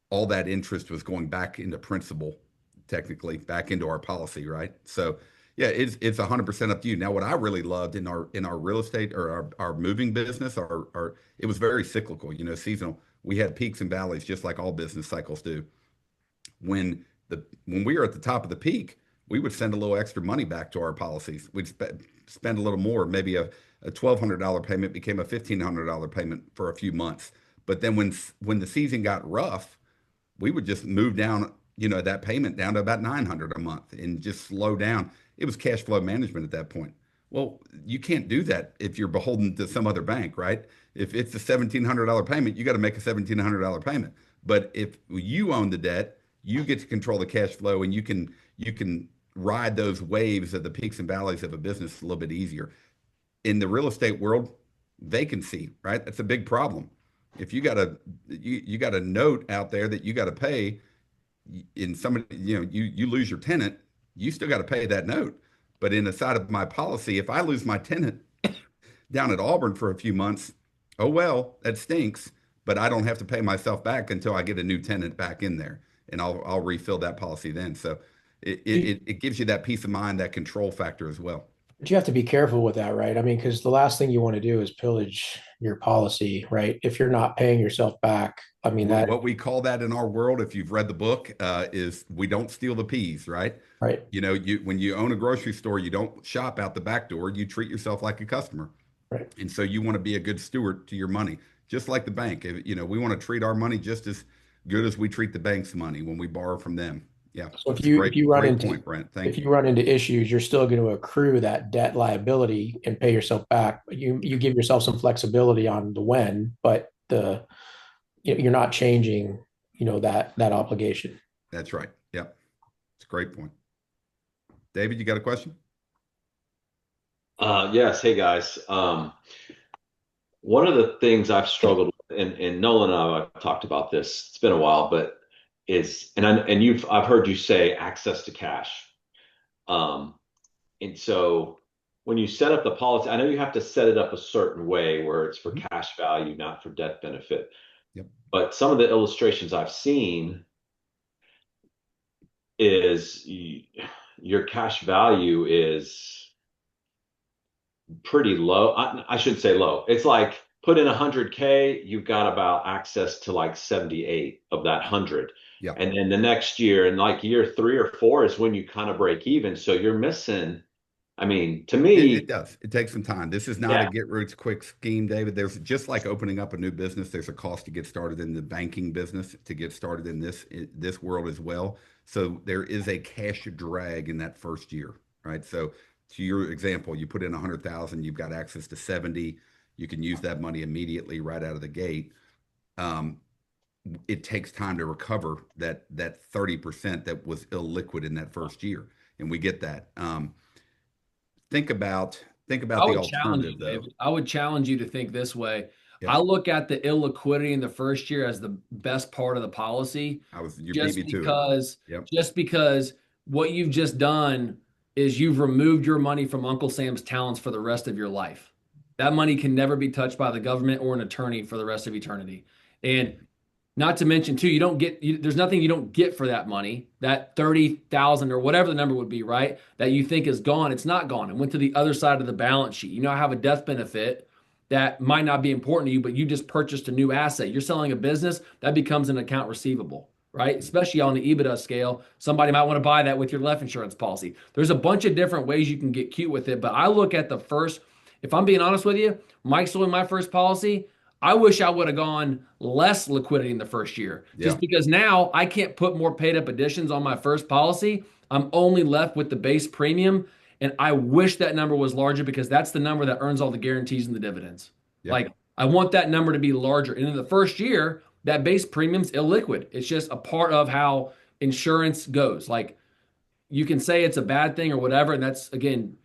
all that interest was going back into principal, technically back into our policy, right? So yeah, it's 100% up to you. Now, what I really loved in our real estate or our moving business, our it was very cyclical, seasonal. We had peaks and valleys just like all business cycles do. When we were at the top of the peak, we would send a little extra money back to our policies. We'd spend a little more. Maybe a $1,200 payment became a $1,500 payment for a few months. But then when the season got rough, we would just move down, that payment down to about 900 a month and just slow down. It was cash flow management at that point. Well, you can't do that if you're beholden to some other bank, right? If it's a $1,700 payment, you got to make a $1,700 payment. But if you own the debt, you get to control the cash flow, and you can ride those waves of the peaks and valleys of a business a little bit easier. In the real estate world, vacancy, right? That's a big problem. If you got a note out there that you got to pay, in somebody, you lose your tenant, you still got to pay that note. But in the side of my policy, if I lose my tenant down at Auburn for a few months, oh well, that stinks. But I don't have to pay myself back until I get a new tenant back in there, and I'll refill that policy then. So it gives you that peace of mind, that control factor as well. But you have to be careful with that, right? I mean, because the last thing you want to do is pillage your policy, right? If you're not paying yourself back, I mean, that, What we call that in our world, if you've read the book, is we don't steal the peas, right? right, When you own a grocery store, you don't shop out the back door. You treat yourself like a customer. right. And so you want to be a good steward to your money, just like the bank. We want to treat our money just as good as we treat the bank's money when we borrow from them. Yeah, So that's a great, great point, Brent. if Thank you. you run into issues, you're still going to accrue that debt liability and pay yourself back. But you give yourself some flexibility on the when, but you're not changing, that obligation. That's right. Yep. It's a great point. David, you got a question? Yes. Hey guys. One of the things I've struggled with, and Nolan and I have talked about this. It's been a while, but I've heard you say access to cash. And so when you set up the policy, I know you have to set it up a certain way where it's for cash value, not for death benefit. Yep. But some of the illustrations I've seen is your cash value is pretty low. I shouldn't say low. It's like put in 100K, you've got about access to like 78 of that 100. Yeah. And then the next year, and like year 3 or 4 is when you kind of break even. So you're missing. I mean, to me, It does. It takes some time. This is not a get rich quick scheme, David. There's just like opening up a new business. There's a cost to get started in the banking business, to get started in this world as well. So there is a cash drag in that first year, right? So to your example, you put in 100,000, you've got access to 70. You can use that money immediately right out of the gate. It takes time to recover that 30% that was illiquid in that first year, and we get that. Think about the alternative, though. David. I would challenge you to think this way. Yeah. I look at the illiquidity in the first year as the best part of the policy. You beat me to it. Yep. Just because what you've just done is you've removed your money from Uncle Sam's talents for the rest of your life. That money can never be touched by the government or an attorney for the rest of eternity. And not to mention, too, there's nothing you don't get for that money. That 30,000 or whatever the number would be, right? That you think is gone. It's not gone. It went to the other side of the balance sheet. I have a death benefit that might not be important to you, but you just purchased a new asset. You're selling a business, that becomes an account receivable, right? Especially on the EBITDA scale. Somebody might want to buy that with your life insurance policy. There's a bunch of different ways you can get cute with it, but I look at if I'm being honest with you, Mike's doing my first policy. I wish I would have gone less liquidity in the first year, just because now I can't put more paid up additions on my first policy. I'm only left with the base premium. And I wish that number was larger, because that's the number that earns all the guarantees and the dividends. Yeah. Like I want that number to be larger. And in the first year, that base premium's illiquid. It's just a part of how insurance goes. Like you can say it's a bad thing or whatever, and that's again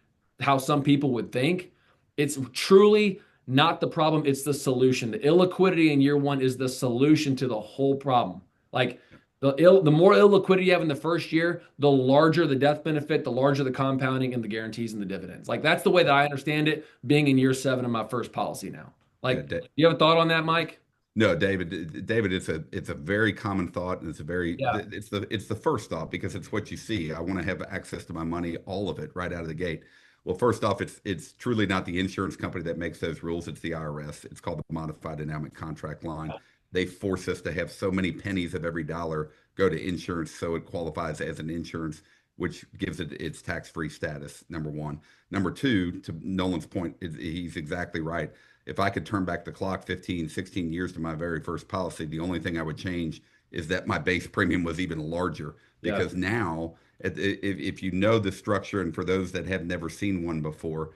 how some people would think. It's truly not the problem, it's the solution. The illiquidity in year one is the solution to the whole problem. Like the more illiquidity you have in the first year, the larger the death benefit, the larger the compounding and the guarantees and the dividends. Like that's the way that I understand it, being in year 7 of my first policy now. Yeah, Like, you have a thought on that, Mike? no, David, it's a very common thought, and Yeah. it's the first thought because it's what you see. I want to have access to my money, all of it, right out of the gate. Well, first off, it's truly not the insurance company that makes those rules. It's the IRS. It's called the Modified Dynamic Contract Line. They force us to have so many pennies of every dollar go to insurance, so it qualifies as an insurance, which gives it its tax-free status. Number one. Number two, to Nolan's point, he's exactly right. If I could turn back the clock 15, 16 years to my very first policy, the only thing I would change is that my base premium was even larger Yeah. because now, if you know the structure, and for those that have never seen one before,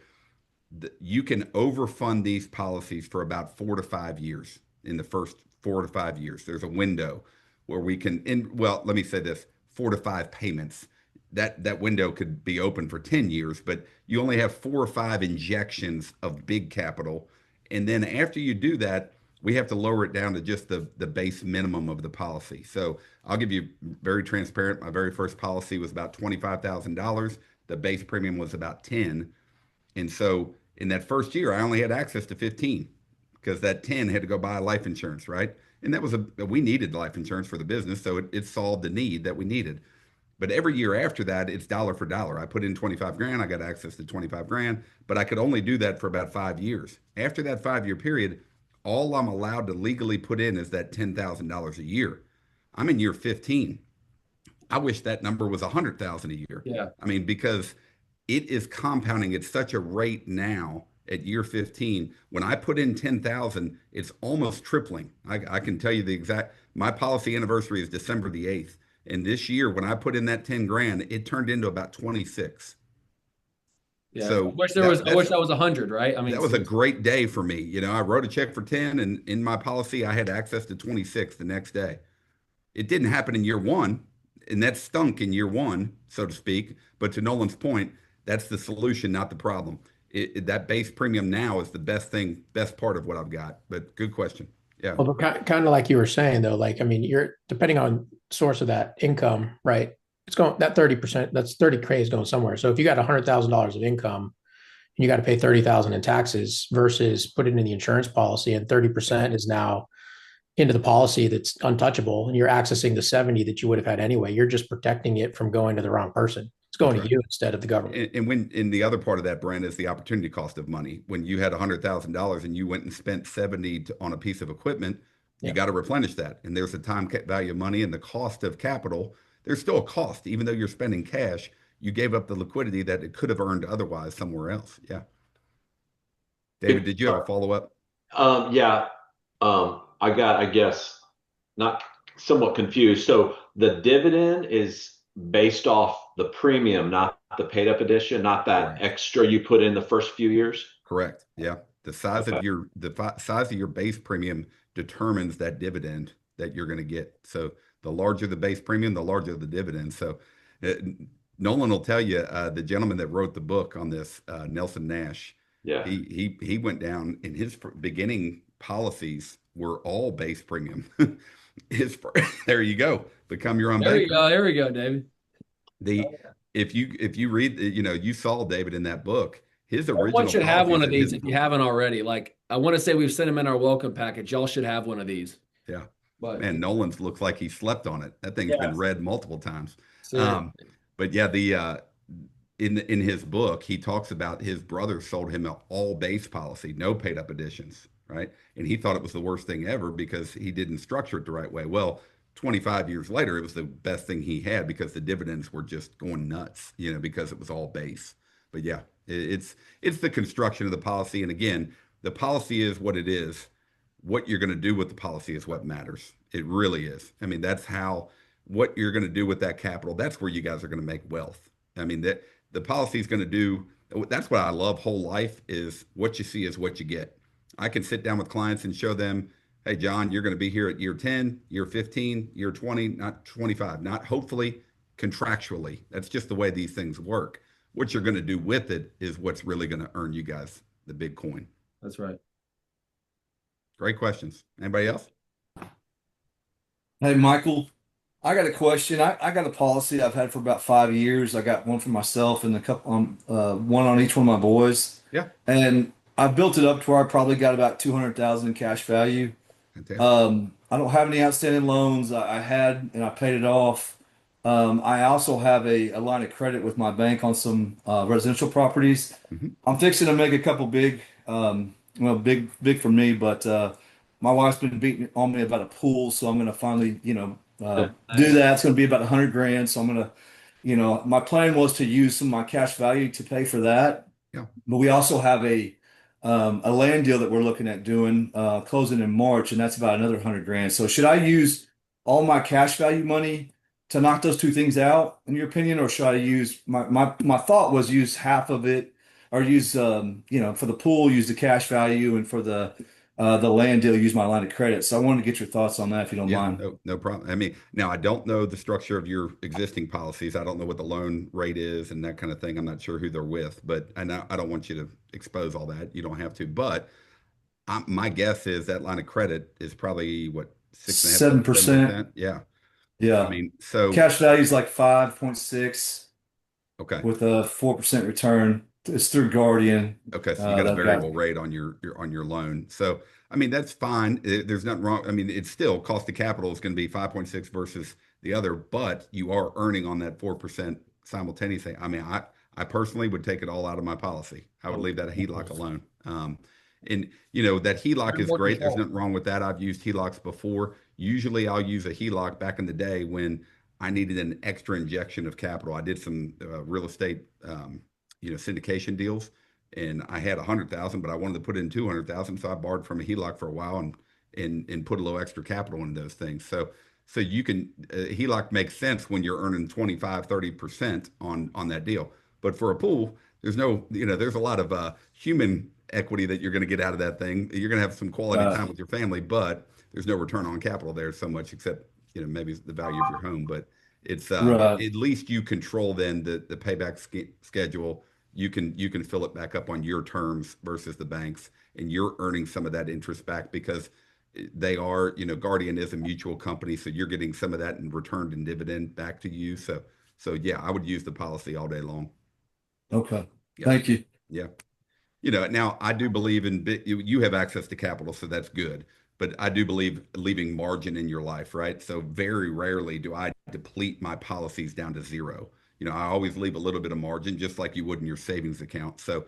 you can overfund these policies for about 4 to 5 years. In the first 4 to 5 years, there's a window where we can, well, let me say this, 4 to 5 payments. That window could be open for 10 years, but you only have 4 or 5 injections of big capital. And then after you do that, we have to lower it down to just the base minimum of the policy. So I'll give you very transparent. My very first policy was about $25,000. The base premium was about 10. And so in that first year, I only had access to 15 because that 10 had to go buy life insurance, right? And that was we needed life insurance for the business. So it solved the need that we needed. But every year after that, it's dollar for dollar. I put in 25 grand, I got access to 25 grand, but I could only do that for about 5 years. After that 5 year period, all I'm allowed to legally put in is that $10,000 a year. I'm in year 15. I wish that number was 100,000 a year. Yeah. I mean, because it is compounding at such a rate now at year 15. When I put in 10,000, it's almost tripling. I can tell you the exact, my policy anniversary is December the 8th. And this year, when I put in that 10 grand, it turned into about 26. Yeah. I So wish I wish that was 100, right? I mean, that was a great day for me. You know, I wrote a check for 10, and in my policy, I had access to 26 the next day. It didn't happen in year one, and that stunk in year one, so to speak. But to Nolan's point, that's the solution, not the problem. That base premium now is the best thing, best part of what I've got. But good question. Yeah, Well, but kind of like you were saying though, like I mean, you're depending on source of that income, right? It's going that 30%, that's 30K is going somewhere. So if you got $100,000 of income and you got to pay 30,000 in taxes versus put it in the insurance policy and 30% is now into the policy that's untouchable and you're accessing the 70 that you would have had anyway, you're just protecting it from going to the wrong person. It's that's going to right. you instead of the government. And when in the other part of that, Brand, is the opportunity cost of money. When you had $100,000 and you went and spent 70 on a piece of equipment, you Yeah. got to replenish that. And there's a time value of money and the cost of capital. There's still a cost, even though you're spending cash. You gave up the liquidity that it could have earned otherwise somewhere else. Yeah. David, did you have a follow up? Yeah. I got, I guess, not somewhat confused. So the dividend is based off the premium, not the paid up edition, not that Correct. extra you put in the first few years. Correct. Yeah. The size Okay. of size of your base premium determines that dividend that you're going to get. So the larger the base premium, the larger the dividend. So uh, Nolan will tell you, the gentleman that wrote the book on this, Nelson Nash, Yeah. he went down, in his beginning policies were all base premium. His there you go, become your own there you banker. go. There we go, David. The if you read, you know, you saw David in that book, his Everyone original should have one policies of at these his, if you haven't already. Like, I want to say we've sent them in our welcome package. Y'all should have one of these. yeah. But Man, Nolan's looks like he slept on it. That thing's been yes, read multiple times. Um, seriously. but yeah, the in his book, he talks about his brother sold him an all base policy, no paid up additions, right? And he thought it was the worst thing ever because he didn't structure it the right way. Well, 25 years later, it was the best thing he had because the dividends were just going nuts, you know, because it was all base. But yeah, it's the construction of the policy. And again, the policy is what it is. What you're going to do with the policy is what matters. It really is. I mean, that's how, what you're going to do with that capital, that's where you guys are going to make wealth. I mean, that the policy is going to do, that's what I love whole life is what you see is what you get. I can sit down with clients and show them, hey, John, you're going to be here at year 10, year 15, year 20, not 25, not hopefully contractually. That's just the way these things work. What you're going to do with it is what's really going to earn you guys the big coin. That's right. Great questions. Anybody else? Hey, Michael, I got a question. I got a policy I've had for about 5 years. I got one for myself and a couple on one on each one of my boys, Yeah. and I built it up to where I probably got about 200,000 in cash value. Fantastic. I don't have any outstanding loans. I had and I paid it off. I also have a line of credit with my bank on some residential properties. Mhm. I'm fixing to make a couple big, well, big for me, but my wife's been beating on me about a pool, so I'm gonna finally, do that. It's gonna be about 100 grand. So I'm gonna, my plan was to use some of my cash value to pay for that. Yeah. But we also have a land deal that we're looking at doing, closing in March, and that's about another 100 grand. So should I use all my cash value money to knock those two things out, in your opinion, or should I use my thought was use half of it, or use for the pool, use the cash value, and for the land deal, use my line of credit. So I wanted to get your thoughts on that, if you don't Yeah, mind. no problem. I mean, now I don't know the structure of your existing policies. I don't know what the loan rate is and that kind of thing. I'm not sure who they're with, but I don't want you to expose all that. You don't have to. But my guess is that line of credit is probably what, 6.5, 7%. 7%. Yeah. I Yeah. mean, so Cash value is like 5.6 okay. with a 4% return. It's through Guardian. Okay, so you got a That I've got. variable rate on your loan. So I mean that's fine. There's nothing wrong. I mean it's still cost of capital is going to be 5.6 versus the other, but you are earning on that 4% simultaneously. I mean I personally would take it all out of my policy. I would leave that a HELOC alone. And that HELOC is More great. There's control. nothing wrong with that. I've used HELOCs before. Usually I'll use a HELOC back in the day when I needed an extra injection of capital. I did some real estate syndication deals, and I had 100,000, but I wanted to put in 200,000, so I borrowed from a HELOC for a while and put a little extra capital into those things. So you can HELOC makes sense when you're earning 25, 30% on that deal. But for a pool, there's no, there's a lot of human equity that you're going to get out of that thing. You're going to have some quality time with your family, but there's no return on capital there so much, except maybe the value of your home. But it's Right. at least you control then the payback schedule. You can fill it back up on your terms versus the banks, and you're earning some of that interest back because they are, Guardian is a mutual company, so you're getting some of that in returned in dividend back to you. So yeah, I would use the policy all day long. Okay. Yeah, Thank you. yeah. Now I do believe in you have access to capital, so that's good. But I do believe leaving margin in your life, right? So very rarely do I deplete my policies down to zero. I always leave a little bit of margin, just like you would in your savings account. So,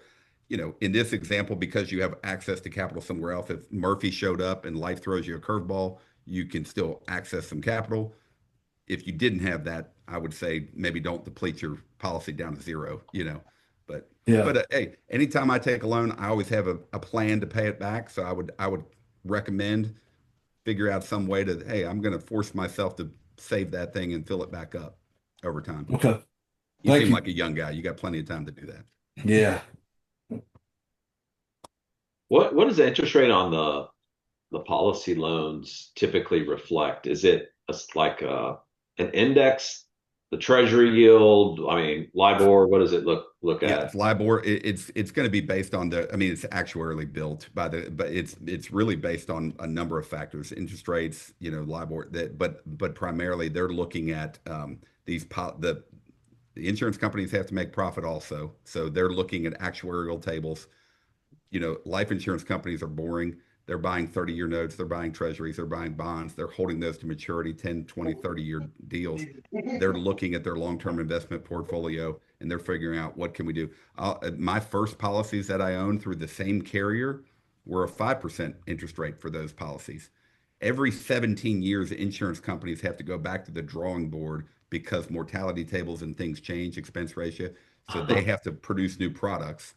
in this example, because you have access to capital somewhere else, if Murphy showed up and life throws you a curveball, you can still access some capital. If you didn't have that, I would say maybe don't deplete your policy down to zero. But Yeah. hey, anytime I take a loan, I always have a plan to pay it back. So I would recommend figure out some way to, hey, I'm going to force myself to save that thing and fill it back up over time. Okay. You Thank seem you. like a young guy. You got plenty of time to do that. Yeah. What is the interest rate on the policy loans typically reflect? Is it like an index, the treasury yield? I mean, LIBOR, what does it look Yeah, it's at? LIBOR. It's going to be based on I mean, it's actuarially built but it's really based on a number of factors, interest rates, LIBOR. But primarily they're looking at the insurance companies have to make profit also, so they're looking at actuarial tables. Life insurance companies are boring. They're buying 30-year notes, they're buying treasuries, they're buying bonds, they're holding those to maturity, 10, 20, 30-year deals. They're looking at their long-term investment portfolio and they're figuring out what can we do. My first policies that I owned through the same carrier were a 5% interest rate for those policies. Every 17 years, insurance companies have to go back to the drawing board because mortality tables and things change, expense ratio. So they have to produce new products.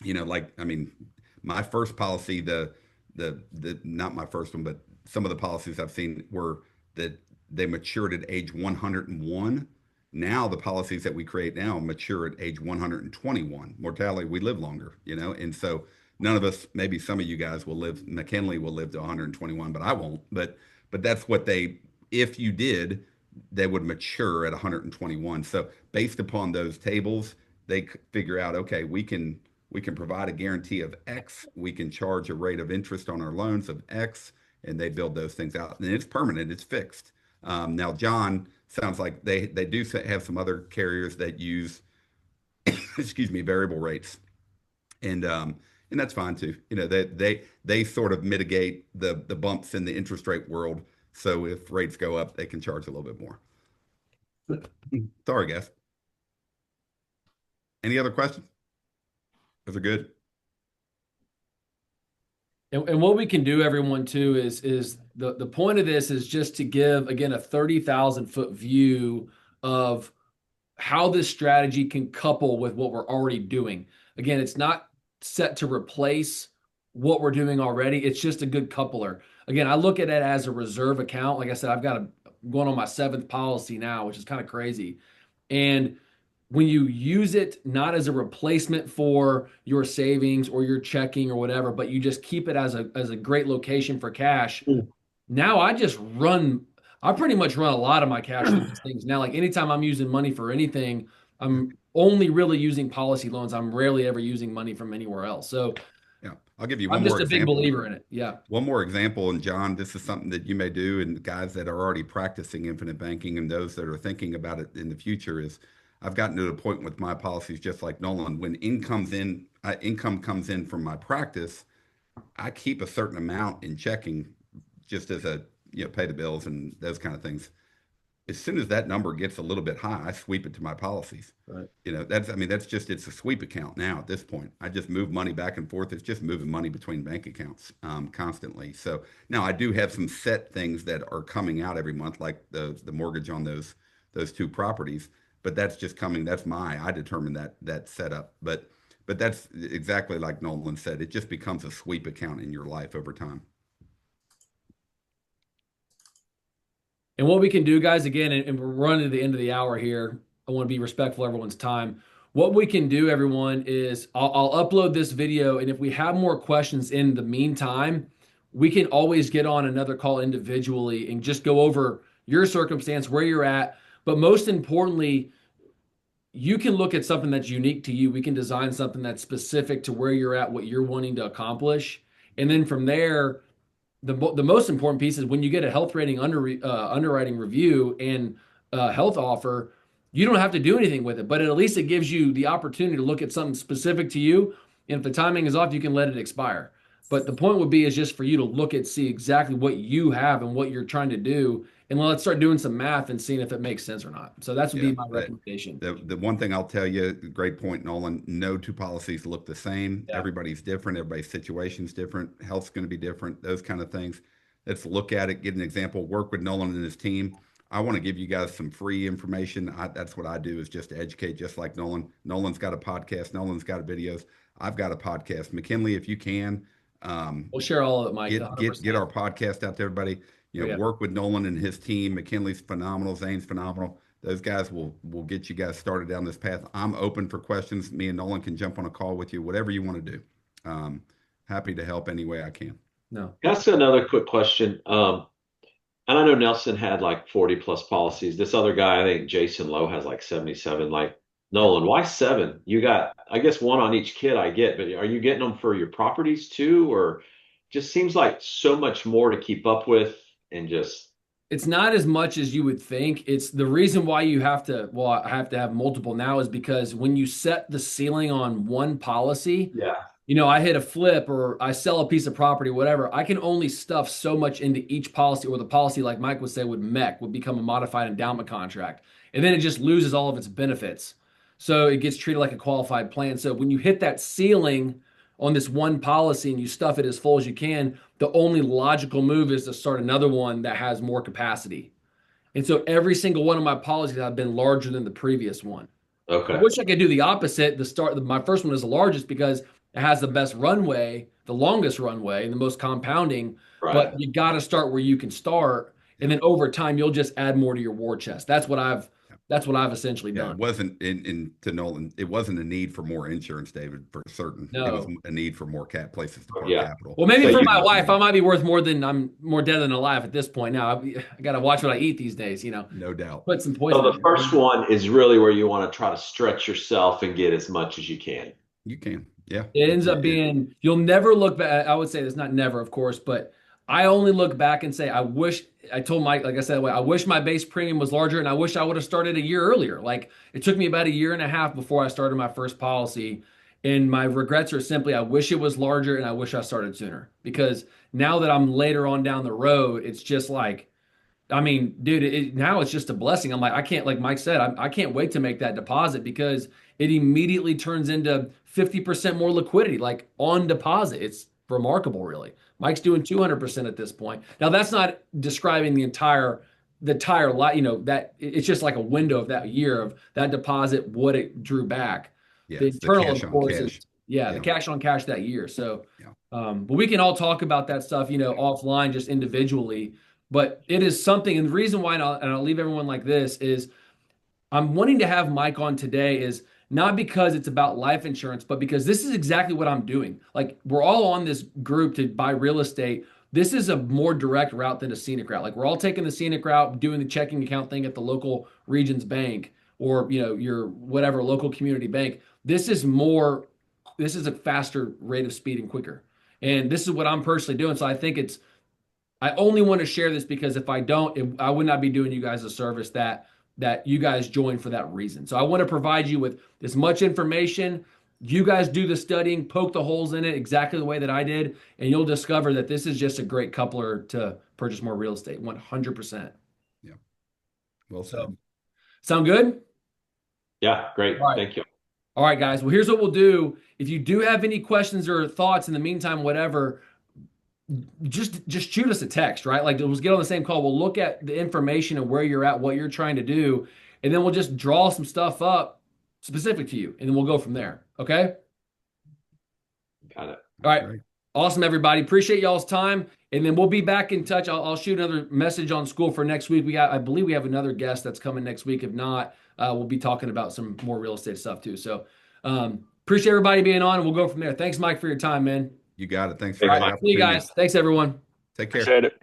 I mean, my first policy, the not my first one, but some of the policies I've seen were that they matured at age 101. Now the policies that we create now mature at age 121. Mortality, we live longer, and none of us, maybe some of you guys will live, McKinley will live to 121, but I won't. But that's what they, if you did, they would mature at 121. So based upon those tables, they figure out, okay, we can provide a guarantee of X, we can charge a rate of interest on our loans of X, and they build those things out. And it's permanent, it's fixed. Now, John sounds like they do have some other carriers that use, excuse me, variable rates, and that's fine too. They sort of mitigate the bumps in the interest rate world. So if rates go up, they can charge a little bit more. Sorry, guys. Any other questions? Those are good. And what we can do, everyone, too, is the point of this is just to give, again, a 30,000-foot view of how this strategy can couple with what we're already doing. Again, it's not set to replace what we're doing already. It's just a good coupler. Again, I look at it as a reserve account. Like I said, I'm going on my 7th policy now, which is kind of crazy. And when you use it not as a replacement for your savings or your checking or whatever, but you just keep it as a great location for cash. Now I pretty much run a lot of my cash through these things now. Like anytime I'm using money for anything, I'm only really using policy loans. I'm rarely ever using money from anywhere else. So Yeah, I'll give you I'm one just more a big example. believer in it. Yeah. One more example, and John, this is something that you may do, and guys that are already practicing infinite banking and those that are thinking about it in the future is, I've gotten to the point with my policies, just like Nolan, when income comes in from my practice, I keep a certain amount in checking, just as a pay the bills and those kind of things. As soon as that number gets a little bit high, I sweep it to my policies. Right. That's just, it's a sweep account now at this point. I just move money back and forth. It's just moving money between bank accounts constantly. So now I do have some set things that are coming out every month, like the mortgage on those 2 properties. But that's just coming. I determine that setup. But that's exactly like Nolan said. It just becomes a sweep account in your life over time. And what we can do, guys, again, and we're running to the end of the hour here. I want to be respectful of everyone's time. What we can do, everyone, is I'll upload this video. And if we have more questions in the meantime, we can always get on another call individually and just go over your circumstance, where you're at. But most importantly, you can look at something that's unique to you. We can design something that's specific to where you're at, what you're wanting to accomplish. And then from there, the most important piece is when you get a health rating underwriting review and health offer, you don't have to do anything with it, but at least it gives you the opportunity to look at something specific to you. And if the timing is off, you can let it expire. But the point would be is just for you to look at, see exactly what you have and what you're trying to do. And let's start doing some math and seeing if it makes sense or not. So that's would be my recommendation. The one thing I'll tell you, great point, Nolan. No 2 policies look the same. Yeah. Everybody's different. Everybody's situation's different. Health's going to be different. Those kind of things. Let's look at it, get an example, work with Nolan and his team. I want to give you guys some free information. That's what I do, is just to educate, just like Nolan. Nolan's got a podcast. Nolan's got videos. I've got a podcast. McKinley, if you can, we'll share all of it, Mike. Get our podcast out to everybody. Work with Nolan and his team. McKinley's phenomenal. Zane's phenomenal. Those guys will get you guys started down this path. I'm open for questions. Me and Nolan can jump on a call with you, whatever you want to do. Happy to help any way I can. No. That's another quick question. And I know Nelson had like 40 plus policies. This other guy, I think Jason Lowe, has like 77. Like, Nolan, why 7? You got, I guess, 1 on each kid I get, but are you getting them for your properties too? Or just seems like so much more to keep up with, and just. It's not as much as you would think. It's the reason why you have to, well, I have to have multiple now is because when you set the ceiling on one policy, Yeah. I hit a flip or I sell a piece of property, whatever, I can only stuff so much into each policy, or the policy, like Mike would say, would become a modified endowment contract. And then it just loses all of its benefits. So it gets treated like a qualified plan. So when you hit that ceiling on this one policy and you stuff it as full as you can, the only logical move is to start another one that has more capacity. And so every single one of my policies have been larger than the previous one. Okay. I wish I could do the opposite. My first one is the largest because it has the best runway, the longest runway, and the most compounding. Right. But you got to start where you can start. And then over time, you'll just add more to your war chest. That's what I've That's what I've essentially Yeah, done. it wasn't to Nolan. It wasn't a need for more insurance, David, for certain. It was No. a need for more places to park Yeah. capital. Well, maybe So for you, my wife, I might be worth more than I'm more dead than alive at this point. Now I got to watch what I eat these days. No doubt. Put some so poison the in first one is really where you want to try to stretch yourself and get as much as you can. You can. Yeah. It ends up being, you'll never look back. I would say this, not never, of course, but I only look back and say, I wish, I told Mike, like I said, I wish my base premium was larger and I wish I would have started a year earlier. Like it took me about a year and a half before I started my first policy. And my regrets are simply, I wish it was larger and I wish I started sooner because now that I'm later on down the road, it's just like, I mean, dude, now it's just a blessing. I'm like, I can't, like Mike said, I can't wait to make that deposit because it immediately turns into 50% more liquidity, like on deposit. It's remarkable, really. Mike's doing 200% at this point. Now, that's not describing the entire lot, that it's just like a window of that year of that deposit, what it drew back. Yeah, The it's the internal, cash of on course, cash. is, yeah, the Yeah. cash on cash that year. So, Yeah. but we can all talk about that stuff, offline, just individually. But it is something, and the reason why, and I'll leave everyone like this, is I'm wanting to have Mike on today is not because it's about life insurance, but because this is exactly what I'm doing. Like we're all on this group to buy real estate. This is a more direct route than a scenic route. Like we're all taking the scenic route, doing the checking account thing at the local regions bank or your whatever local community bank. This is a faster rate of speed and quicker. And this is what I'm personally doing. So I think I only want to share this because if I don't, I would not be doing you guys a service that you guys join for that reason. So I want to provide you with as much information. You guys do the studying, poke the holes in it exactly the way that I did, and you'll discover that this is just a great coupler to purchase more real estate, 100%. Yeah. Well said. So, sound good? Yeah, great. All right. Thank you. All right, guys. Well, here's what we'll do. If you do have any questions or thoughts in the meantime, whatever, just shoot us a text, right? Like let's get on the same call. We'll look at the information and where you're at, what you're trying to do, and then we'll just draw some stuff up specific to you, and then we'll go from there. Okay? Got it. All right. Great. Awesome, everybody. Appreciate y'all's time, and then we'll be back in touch. I'll shoot another message on school for next week. I believe we have another guest that's coming next week. If not, we'll be talking about some more real estate stuff too. So appreciate everybody being on, and we'll go from there. Thanks, Mike, for your time, man. You got it. Thanks All for right, the See you opportunity. guys. Thanks, everyone. Take care. Appreciate it.